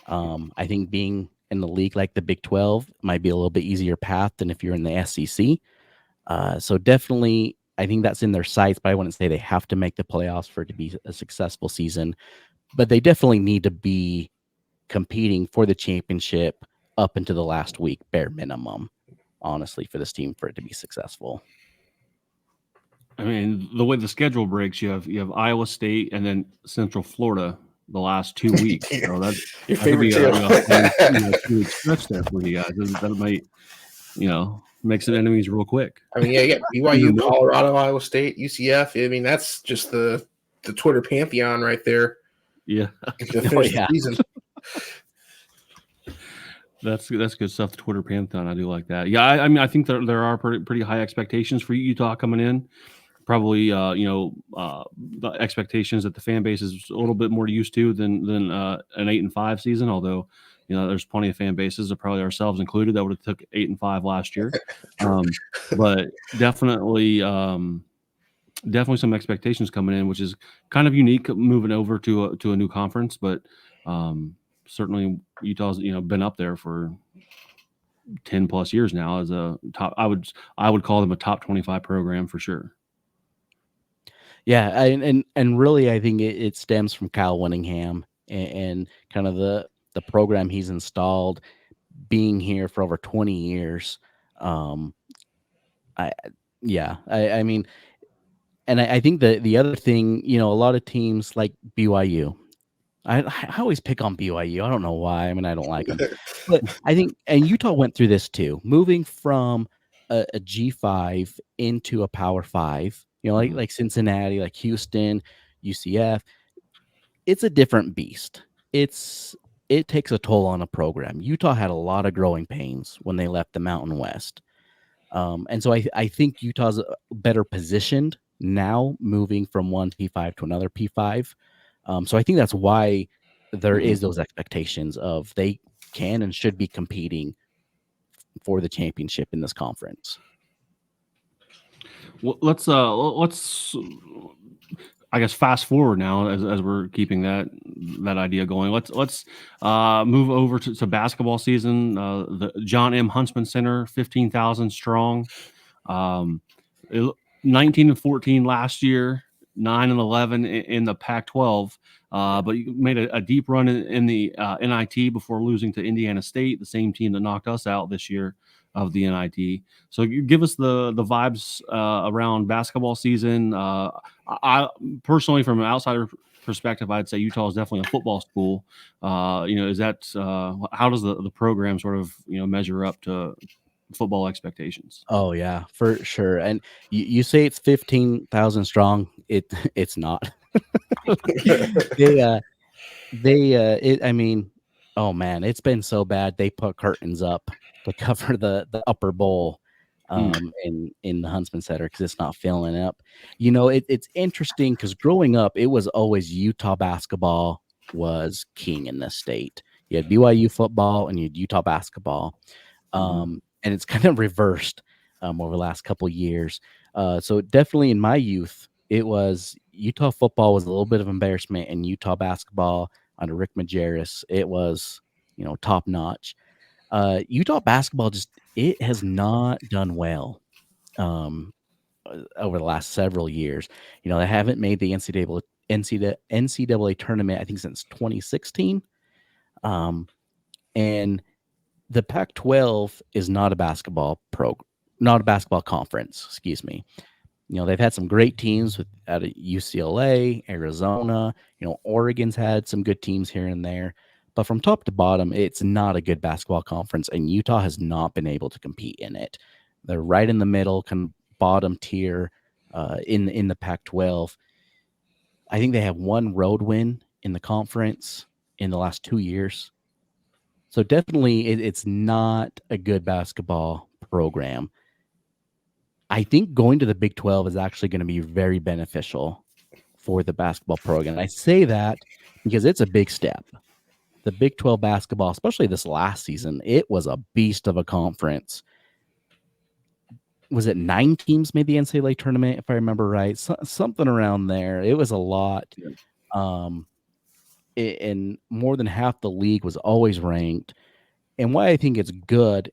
I think being in the league like the Big 12 might be a little bit easier path than if you're in the SEC. So definitely, I think that's in their sights, but I wouldn't say they have to make the playoffs for it to be a successful season. But they definitely need to be competing for the championship up into the last week, bare minimum, honestly, for this team for it to be successful. I mean, the way the schedule breaks, you have Iowa State and then Central Florida the last 2 weeks. So that's your favorite team. 2 week stretch there for you guys. That might, make some enemies real quick. I mean, yeah, BYU, Colorado, Iowa State, UCF. I mean, that's just the Twitter pantheon right there. Yeah. The season. That's good stuff. The Twitter pantheon, I do like that. Yeah, I think there are pretty high expectations for Utah coming in. Probably, the expectations that the fan base is a little bit more used to than an 8-5 season. Although, there's plenty of fan bases, probably ourselves included, that would have took 8-5 last year. But definitely some expectations coming in, which is kind of unique moving over to a new conference. But certainly Utah's been up there for 10 plus years now as a top. I would call them a top 25 program for sure. Yeah, and really, I think it stems from Kyle Winningham and kind of the program he's installed, being here for over 20 years. Um, I yeah, I mean, and I think the other thing, you know, a lot of teams like BYU. I always pick on BYU. I don't know why. I mean, I don't like them, but I think and Utah went through this too, moving from a G5 into a Power Five. You know, like Cincinnati, like Houston, UCF. It's a different beast. It takes a toll on a program. Utah had a lot of growing pains when they left the Mountain West. And so I think Utah's better positioned now, moving from one P5 to another P5. So I think that's why there is those expectations of they can and should be competing for the championship in this conference. Well, let's I guess fast forward now as we're keeping that idea going. Let's move over to basketball season. The John M. Huntsman Center, 15,000 strong. 19-14 last year, 9-11 in the Pac-12. But you made a deep run in the NIT before losing to Indiana State, the same team that knocked us out this year of the NIT. So you give us the vibes around basketball season. I personally, from an outsider perspective, I'd say Utah is definitely a football school. Is that how does the program sort of measure up to football expectations? Oh yeah, for sure. And you say it's 15,000 strong. It's not. I mean, oh man, it's been so bad. They put curtains up to cover the upper bowl in the Huntsman Center because it's not filling up. You know, it's interesting because growing up, it was always Utah basketball was king in this state. You had BYU football and you had Utah basketball. And it's kind of reversed over the last couple of years. So definitely in my youth, it was Utah football was a little bit of embarrassment, and Utah basketball under Rick Majerus, it was, top notch. Utah basketball it has not done well over the last several years. They haven't made the NCAA tournament, I think, since 2016. And the Pac-12 is not a basketball conference, excuse me. They've had some great teams out of UCLA, Arizona, Oregon's had some good teams here and there, but from top to bottom, it's not a good basketball conference, and Utah has not been able to compete in it. They're right in the middle, kind of bottom tier in the Pac-12. I think they have one road win in the conference in the last 2 years. So definitely it's not a good basketball program. I think going to the Big 12 is actually going to be very beneficial for the basketball program. And I say that because it's a big step. The Big 12 basketball, especially this last season, it was a beast of a conference. Was it 9 teams made the NCAA tournament, if I remember right? Something around there. It was a lot. And more than half the league was always ranked. And why I think it's good,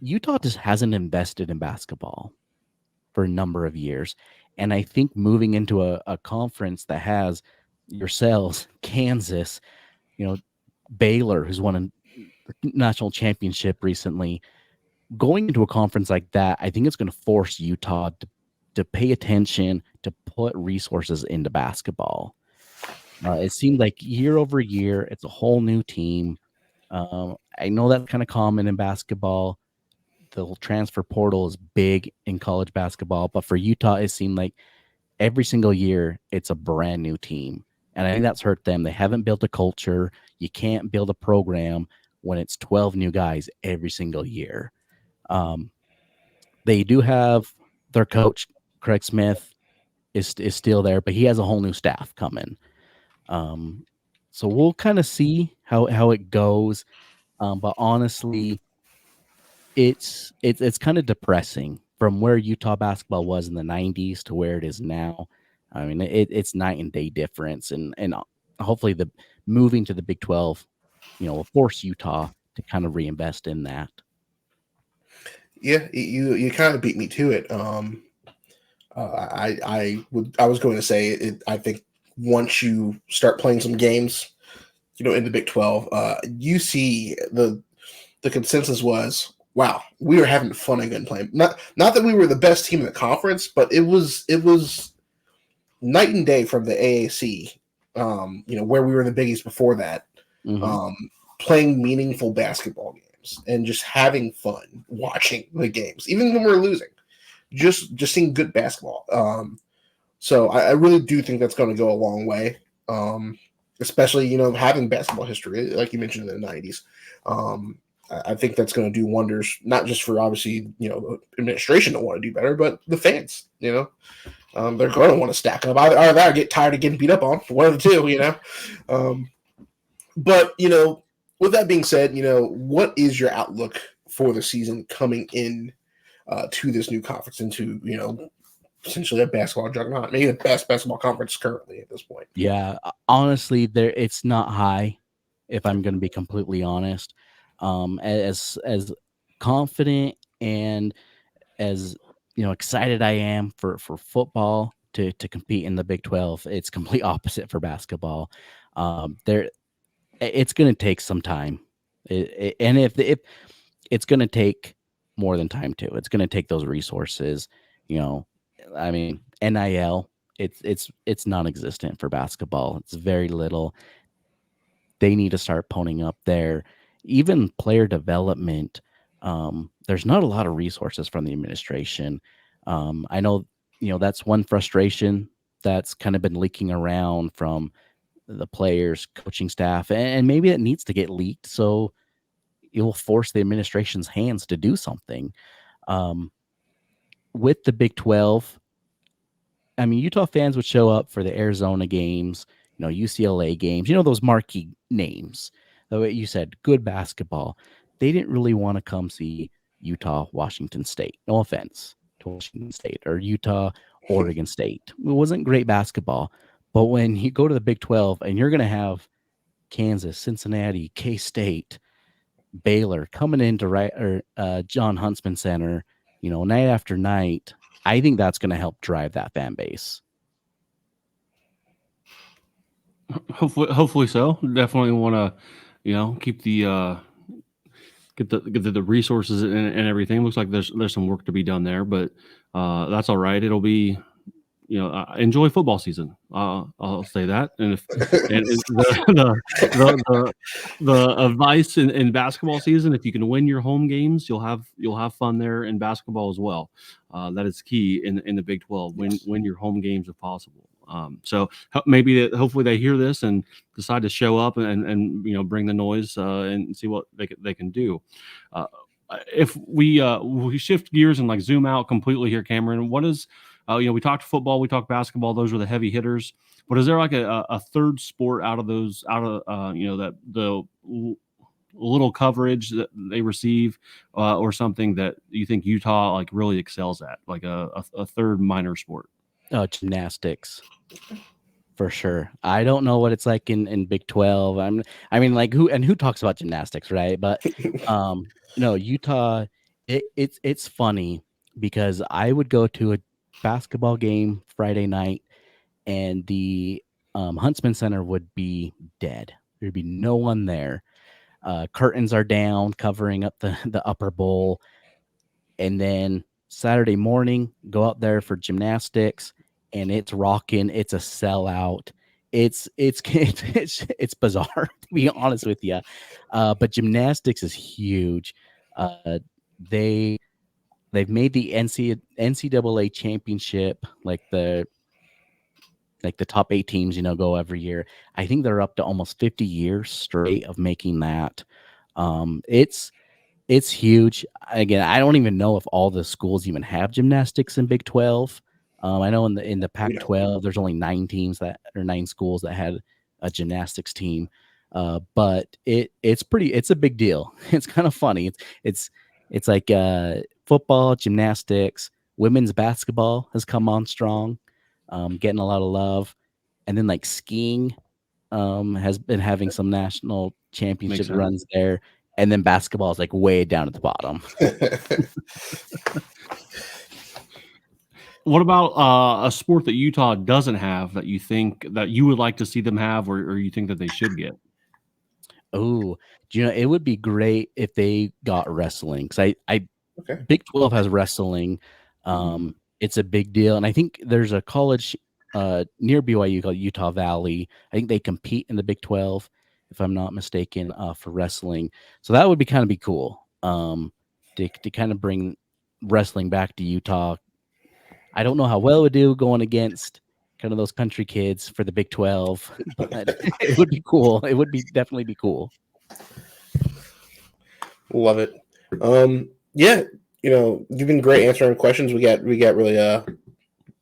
Utah just hasn't invested in basketball for a number of years. And I think moving into a conference that has yourselves, Kansas, Baylor, who's won a national championship recently, going into a conference like that, I think it's going to force Utah to pay attention, to put resources into basketball. It seems like year over year, it's a whole new team. I know that's kind of common in basketball. The transfer portal is big in college basketball, but for Utah, it seemed like every single year it's a brand new team. And I think that's hurt them. They haven't built a culture. You can't build a program when it's 12 new guys every single year. They do have their coach, Craig Smith, is still there, but he has a whole new staff coming. So we'll kind of see how it goes. But honestly, it's kind of depressing from where Utah basketball was in the 90s to where it is now. I mean, it's night and day difference, and hopefully the moving to the Big 12, will force Utah to kind of reinvest in that. Yeah, you kind of beat me to it. I was going to say it. I think once you start playing some games, in the Big 12, you see the consensus was, wow, we were having fun again playing. Not that we were the best team in the conference, but it was night and day from the AAC. Where we were in the Big East before that, playing meaningful basketball games and just having fun watching the games, even when we're losing. Just seeing good basketball. So I really do think that's going to go a long way. Especially, having basketball history, like you mentioned in the 90s. I think that's going to do wonders, not just for obviously, the administration to want to do better, but the fans, they're going to want to stack up. Either that or get tired of getting beat up on, one of the two, But, with that being said, what is your outlook for the season coming in to this new conference, into, essentially a basketball juggernaut, maybe the best basketball conference currently at this point? Yeah, honestly, it's not high, if I'm going to be completely honest. As confident and as excited I am for football to compete in the Big 12, it's complete opposite for basketball. It's going to take some time, and if it's going to take more than time too, it's going to take those resources. I mean, NIL, it's non-existent for basketball. It's very little. They need to start ponying up there. Even player development, there's not a lot of resources from the administration. I know, that's one frustration that's kind of been leaking around from the players, coaching staff, and maybe it needs to get leaked so it will force the administration's hands to do something. With the Big 12, I mean, Utah fans would show up for the Arizona games, UCLA games, those marquee names. You said good basketball. They didn't really want to come see Utah, Washington State. No offense to Washington State or Utah, Oregon State. It wasn't great basketball. But when you go to the Big 12 and you're going to have Kansas, Cincinnati, K-State, Baylor coming into John Huntsman Center, night after night, I think that's going to help drive that fan base. Hopefully so. Definitely want to, keep the get the resources and everything. Looks like there's some work to be done there, but that's all right. It'll be, enjoy football season. I'll say that. And if the advice in basketball season, if you can win your home games, you'll have fun there in basketball as well. That is key in the Big 12. Win your home games if possible. So hopefully they hear this and decide to show up and bring the noise and see what they can do. If we shift gears and zoom out completely here, Cameron, what is we talked football, we talked basketball; those were the heavy hitters. But is there a third sport out of that the little coverage that they receive, or something that you think Utah really excels at, like a third minor sport? Gymnastics, for sure. I don't know what it's like in Big 12. Who talks about gymnastics, right? But Utah, it's funny because I would go to a basketball game Friday night and the Huntsman Center would be dead. There'd be no one there. Curtains are down, covering up the upper bowl. And then Saturday morning, go out there for gymnastics, and it's rocking. It's a sellout. It's bizarre, to be honest with you. But gymnastics is huge. They've made the NCAA championship, like the top 8 teams, go every year. I think they're up to almost 50 years straight of making that. It's huge. Again, I don't even know if all the schools even have gymnastics in Big 12. I know in the Pac-12, there's only 9 schools that had a gymnastics team. But it's a big deal. It's kind of funny. It's like football, gymnastics, women's basketball has come on strong, getting a lot of love, and then skiing has been having some national championship runs there, and then basketball is way down at the bottom. What about a sport that Utah doesn't have that you think that you would like to see them have, or you think that they should get? Oh, it would be great if they got wrestling, because Okay. Big 12 has wrestling. It's a big deal, and I think there's a college near BYU called Utah Valley. I think they compete in the Big 12, if I'm not mistaken, for wrestling. So that would be cool. To kind of bring wrestling back to Utah. I don't know how well it would do going against kind of those country kids for the Big 12, but it would be cool. It would definitely be cool. Love it. Yeah, you've been great answering questions. We got really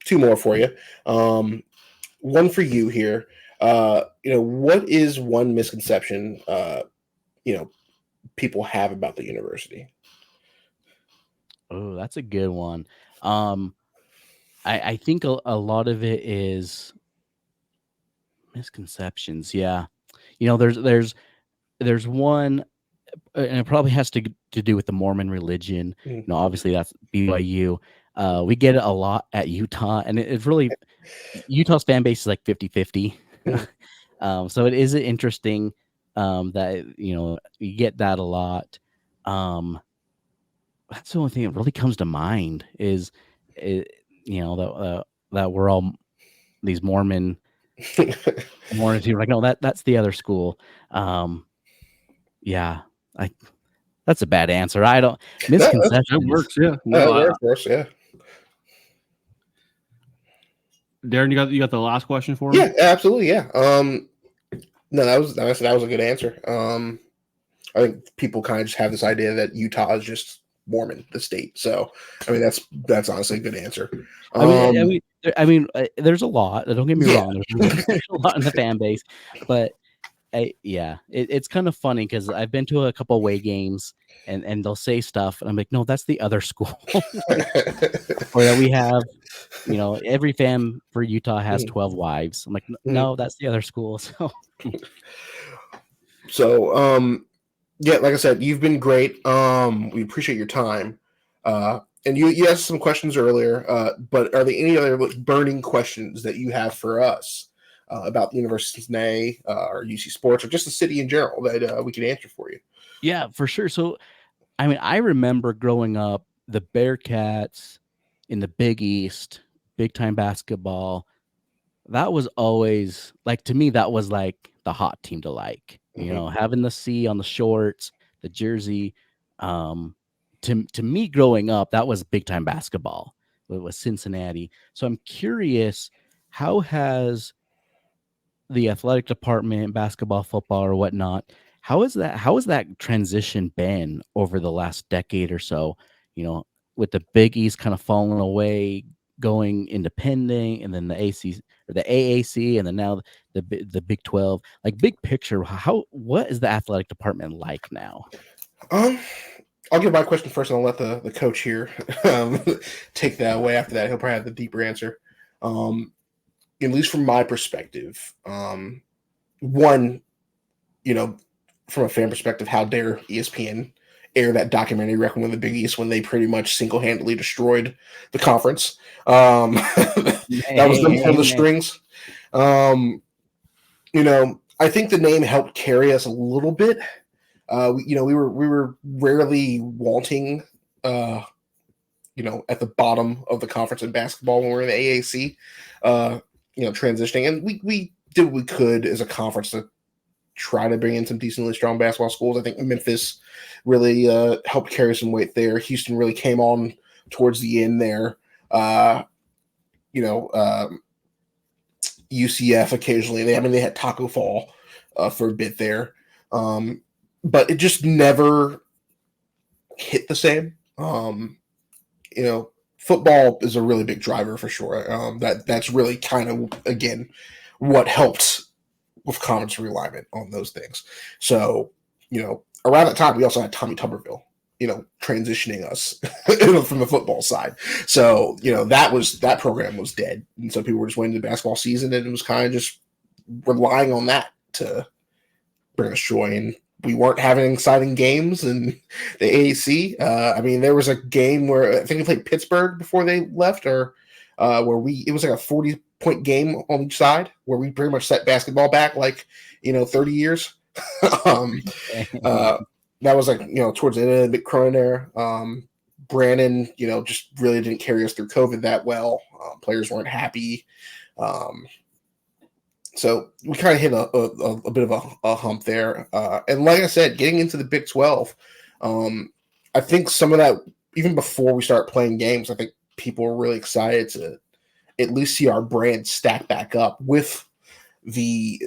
two more for you. One for you here. What is one misconception people have about the university? Oh, that's a good one. I think a lot of it is misconceptions. Yeah. There's one, and it probably has to do with the Mormon religion. Obviously that's BYU. We get it a lot at Utah, and it's really Utah's fan base is like 50-50. So it is interesting that you get that a lot. That's the only thing that really comes to mind is that we're all these Mormons who are like, no, that's the other school. Yeah, that's a bad answer. I don't misconception. That works, yeah. Of course, yeah. Darren, you got the last question for me? Yeah, absolutely, yeah. No, that was a good answer. I think people kind of just have this idea that Utah is just Mormon, the state. So, I mean, that's honestly a good answer. I mean, there's a lot. Don't get me wrong. There's a lot in the fan base, but it's kind of funny because I've been to a couple away games and they'll say stuff, and I'm like, no, that's the other school. Or that we have, every fan for Utah has 12 wives. I'm like, no, that's the other school. So, yeah, like I said, you've been great. We appreciate your time. And you asked some questions earlier, but are there any other burning questions that you have for us about the University of Cincinnati or UC Sports or just the city in general that we can answer for you? Yeah, for sure. So, I mean, I remember growing up, the Bearcats in the Big East, big time basketball. That was always to me, that was like the hot team to like. Having the C on the shorts, the jersey. To me, growing up, that was big time basketball. It was Cincinnati. So I'm curious, how has the athletic department, basketball, football, or whatnot, how has that transition been over the last decade or so? With the Big East kind of falling away, going independent, and then the AAC, and then now the Big 12. Like, big picture, what is the athletic department like now? I'll give my question first, and I'll let the coach here take that away. After that, he'll probably have the deeper answer. At least from my perspective, one, from a fan perspective, how dare ESPN air that documentary Reckon with the Big East when they pretty much single-handedly destroyed the conference. That was them pulling the strings. I think the name helped carry us a little bit. We were rarely wanting, at the bottom of the conference in basketball when we were in the AAC, transitioning, and we did what we could as a conference to try to bring in some decently strong basketball schools. I think Memphis really helped carry some weight there. Houston really came on towards the end there. UCF occasionally. They had Taco Fall for a bit there. But it just never hit the same. Football is a really big driver for sure. That's really kind of, again, what helped with conference realignment on those things. So, around that time, we also had Tommy Tuberville, transitioning us from the football side. So, that program was dead. And so people were just waiting the basketball season, and it was kind of just relying on that to bring us joy. And we weren't having exciting games in the AAC. There was a game where I think we played Pittsburgh before they left, or where it was like a 40-point game on each side, where we pretty much set basketball back 30 years. That was towards the end of the McCrone era. Brandon, just really didn't carry us through COVID that well. Players weren't happy. So we kind of hit a bit of a hump there. And like I said, getting into the Big 12, I think some of that, even before we start playing games, I think people are really excited to at least see our brand stack back up with the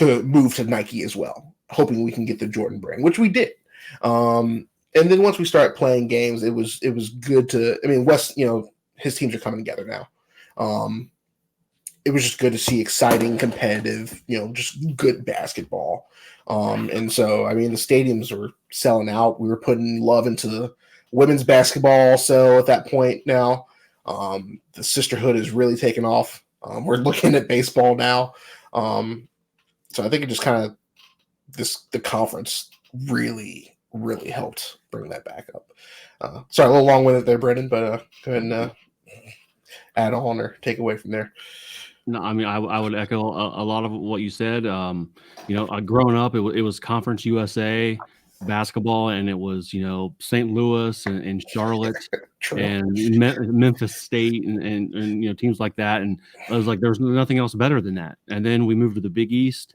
move to Nike as well, hoping we can get the Jordan brand, which we did. And then once we started playing games, it was good to. I mean, West, his teams are coming together now. It was just good to see exciting, competitive, just good basketball. And so, I mean, the stadiums were selling out. We were putting love into women's basketball also at that point now. The sisterhood is really taking off. We're looking at baseball now. So I think it just kind of the conference really helped bring that back up. Sorry, a little long-winded there, Brendan, but go ahead and add on or take away from there. No, I mean, I would echo a lot of what you said. Growing up, it was Conference USA basketball, and it was, St. Louis and Charlotte and Memphis State and teams like that. And I was like, there's nothing else better than that. And then we moved to the Big East,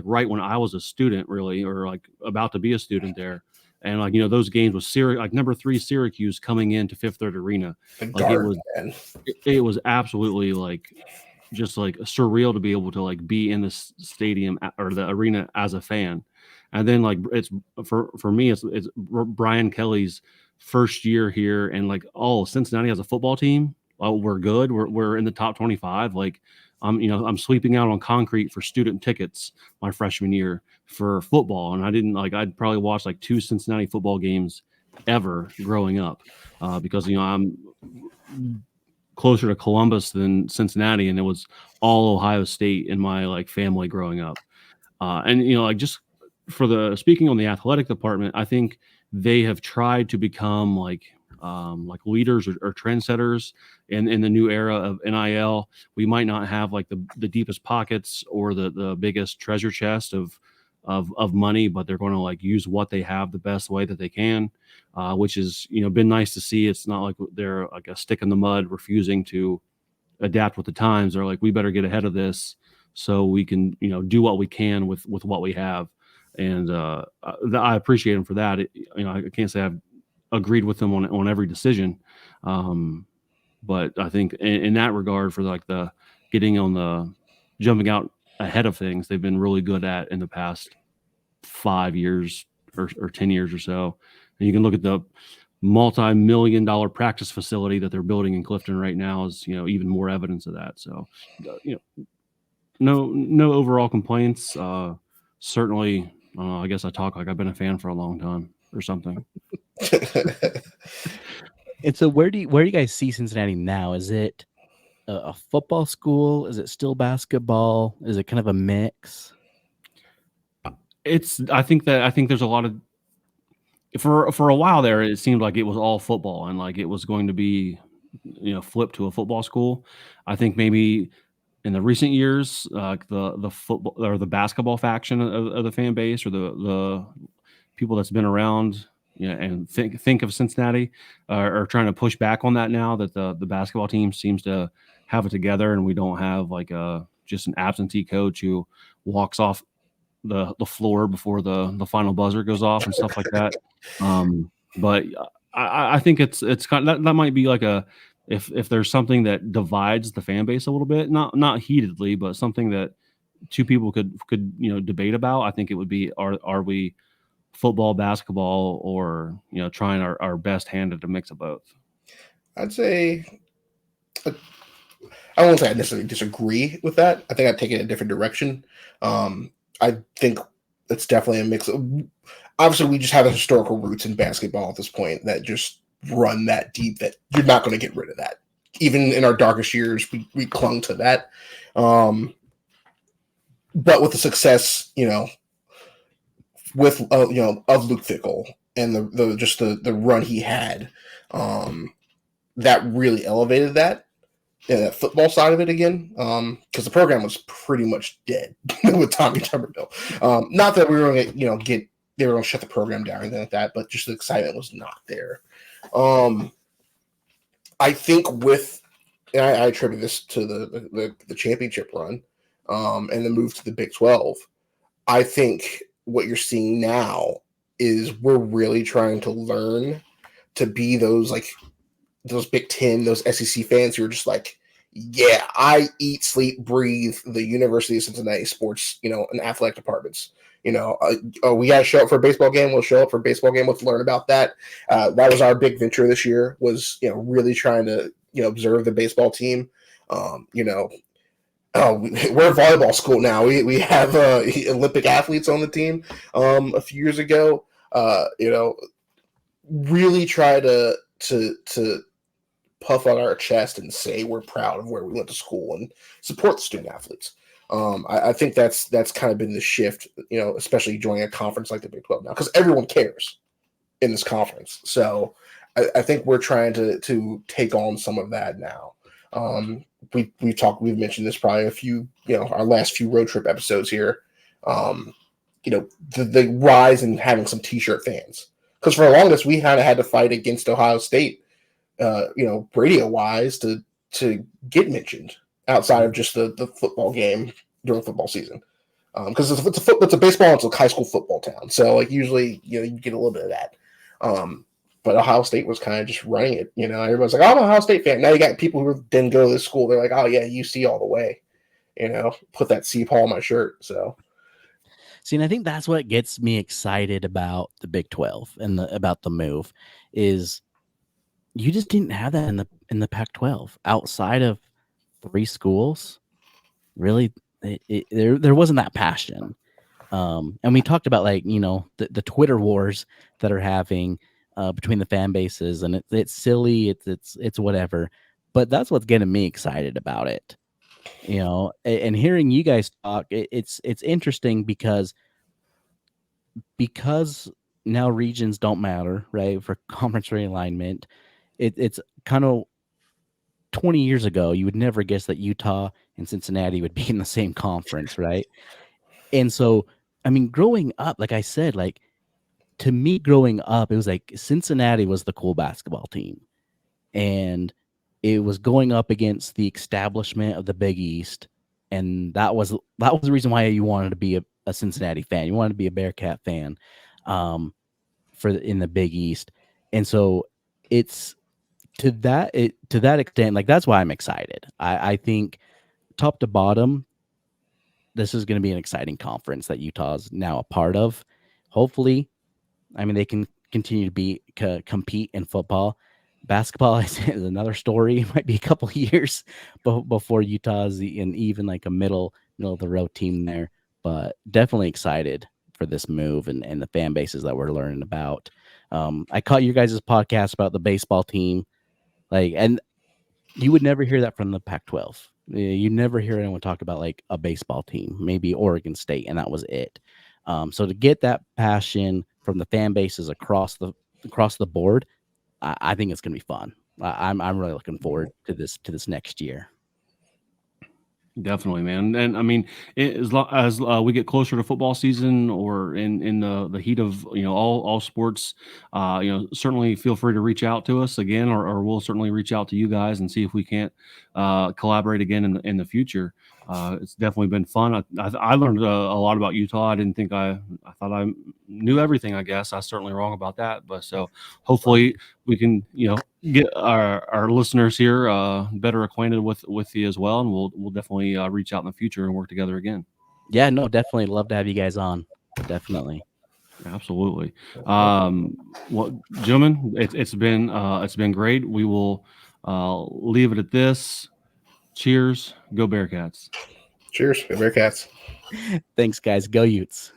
right when I was a student, really, or about to be a student there. And those games with number 3 Syracuse coming into Fifth Third Arena, it was absolutely just surreal to be able to be in the stadium or the arena as a fan. And then it's for me, it's Brian Kelly's first year here, and Cincinnati has a football team. We're good. We're in the top 25. I'm sweeping out on concrete for student tickets my freshman year for football, and I'd probably watched 2 Cincinnati football games ever growing up, because I'm closer to Columbus than Cincinnati, and it was all Ohio State in my family growing up. And just for speaking on the athletic department, I think they have tried to become leaders or trendsetters in the new era of NIL. We might not have the deepest pockets or the biggest treasure chest of money, but they're going to use what they have the best way that they can, which is been nice to see. It's not they're a stick in the mud refusing to adapt with the times. They're we better get ahead of this so we can do what we can with what we have. And I appreciate them for that. I can't say I've agreed with them on every decision, but I think in that regard, for the getting on the jumping out ahead of things, they've been really good at in the past 5 years or 10 years or so. And you can look at the multi-million-dollar practice facility that they're building in Clifton right now is even more evidence of that. So no overall complaints. Certainly, I guess I talk like I've been a fan for a long time or something. And so where do you guys see Cincinnati now? Is it a football school? Is it still basketball? Is it kind of a mix? I think there's a lot of, for a while there, it seemed like it was all football and it was going to be, flipped to a football school. I think maybe in the recent years, the football or the basketball faction of the fan base, or the people that's been around, and think of Cincinnati, are trying to push back on that now that the basketball team seems to have it together, and we don't have just an absentee coach who walks off the floor before the final buzzer goes off and stuff like that. But I think it's kind of, that might be if there's something that divides the fan base a little bit, not heatedly, but something that two people could debate about, I think it would be, are we football, basketball, or trying our best hand at a mix of both? I'd say I won't say I necessarily disagree with that. I think I'd take it in a different direction. I think it's definitely a mix of, obviously we just have historical roots in basketball at this point that just run that deep that you're not going to get rid of that. Even in our darkest years, we clung to that. But with the success, with of Luke Fickell and the run he had, that really elevated that. that football side of it again, because the program was pretty much dead with Tommy Tuberville. Not that we were going to, they were going to shut the program down or anything like that, but just the excitement was not there. I think and I attribute this to the championship run, and the move to the Big 12. I think what you're seeing now is we're really trying to learn to be those Big 10, those SEC fans who are just like, yeah, I eat, sleep, breathe the University of Cincinnati sports, and athletic departments. We got to show up for a baseball game. We'll show up for a baseball game. Let's learn about that. That was our big venture this year, was, really trying to, observe the baseball team. We're a volleyball school now. We have Olympic athletes on the team a few years ago. Really try to puff on our chest and say we're proud of where we went to school and support the student athletes. I think that's kind of been the shift, especially joining a conference like the Big 12 now, because everyone cares in this conference. So I think we're trying to take on some of that now. We've mentioned this probably a few, our last few road trip episodes here. The rise in having some t-shirt fans, because for the longest we kind of had to fight against Ohio State, radio wise to get mentioned outside of just the football game during football season. Because it's a baseball, it's a high school football town. So usually, you get a little bit of that. But Ohio State was kind of just running it. Everybody's like, oh, I'm an Ohio State fan. Now you got people who didn't go to this school. They're like, oh yeah, UC all the way. Put that C Paul on my shirt. So. See, and I think that's what gets me excited about the Big 12 and about the move is you just didn't have that in the Pac-12 outside of 3 schools. Really, there wasn't that passion. And we talked about the Twitter wars that are having between the fan bases, and it's silly, it's whatever, but that's what's getting me excited about it. And hearing you guys talk, it's interesting because now regions don't matter, right? For conference realignment, it's kind of 20 years ago, you would never guess that Utah and Cincinnati would be in the same conference, right? And so, I mean, growing up, like I said, to me, growing up, it was like Cincinnati was the cool basketball team, and it was going up against the establishment of the Big East, and that was the reason why you wanted to be a Cincinnati fan. You wanted to be a Bearcat fan, in the Big East, and so it's to that extent. That's why I'm excited. I think top to bottom, this is going to be an exciting conference that Utah's now a part of. Hopefully, I mean, they can continue to compete in football. Basketball is another story. It might be a couple of years before Utah's in even a middle of the road team there, but definitely excited for this move and the fan bases that we're learning about. I caught your guys' podcast about the baseball team, and you would never hear that from the Pac-12. You never hear anyone talk about a baseball team, maybe Oregon State, and that was it. So to get that passion from the fan bases across the board, I think it's going to be fun. I'm really looking forward to this next year. Definitely, man. And I mean, as long as we get closer to football season or in the heat of all sports, certainly feel free to reach out to us again, or we'll certainly reach out to you guys and see if we can't collaborate again in the future. It's definitely been fun. I learned a lot about Utah. I didn't think I thought I knew everything. I guess I was certainly wrong about that. But so hopefully we can get our listeners here better acquainted with you as well, and we'll definitely reach out in the future and work together again. Yeah, no, definitely love to have you guys on. Definitely. Absolutely. Well, gentlemen, it's been great. We will leave it at this. Cheers. Go Bearcats. Cheers. Go Bearcats. Thanks, guys. Go Utes.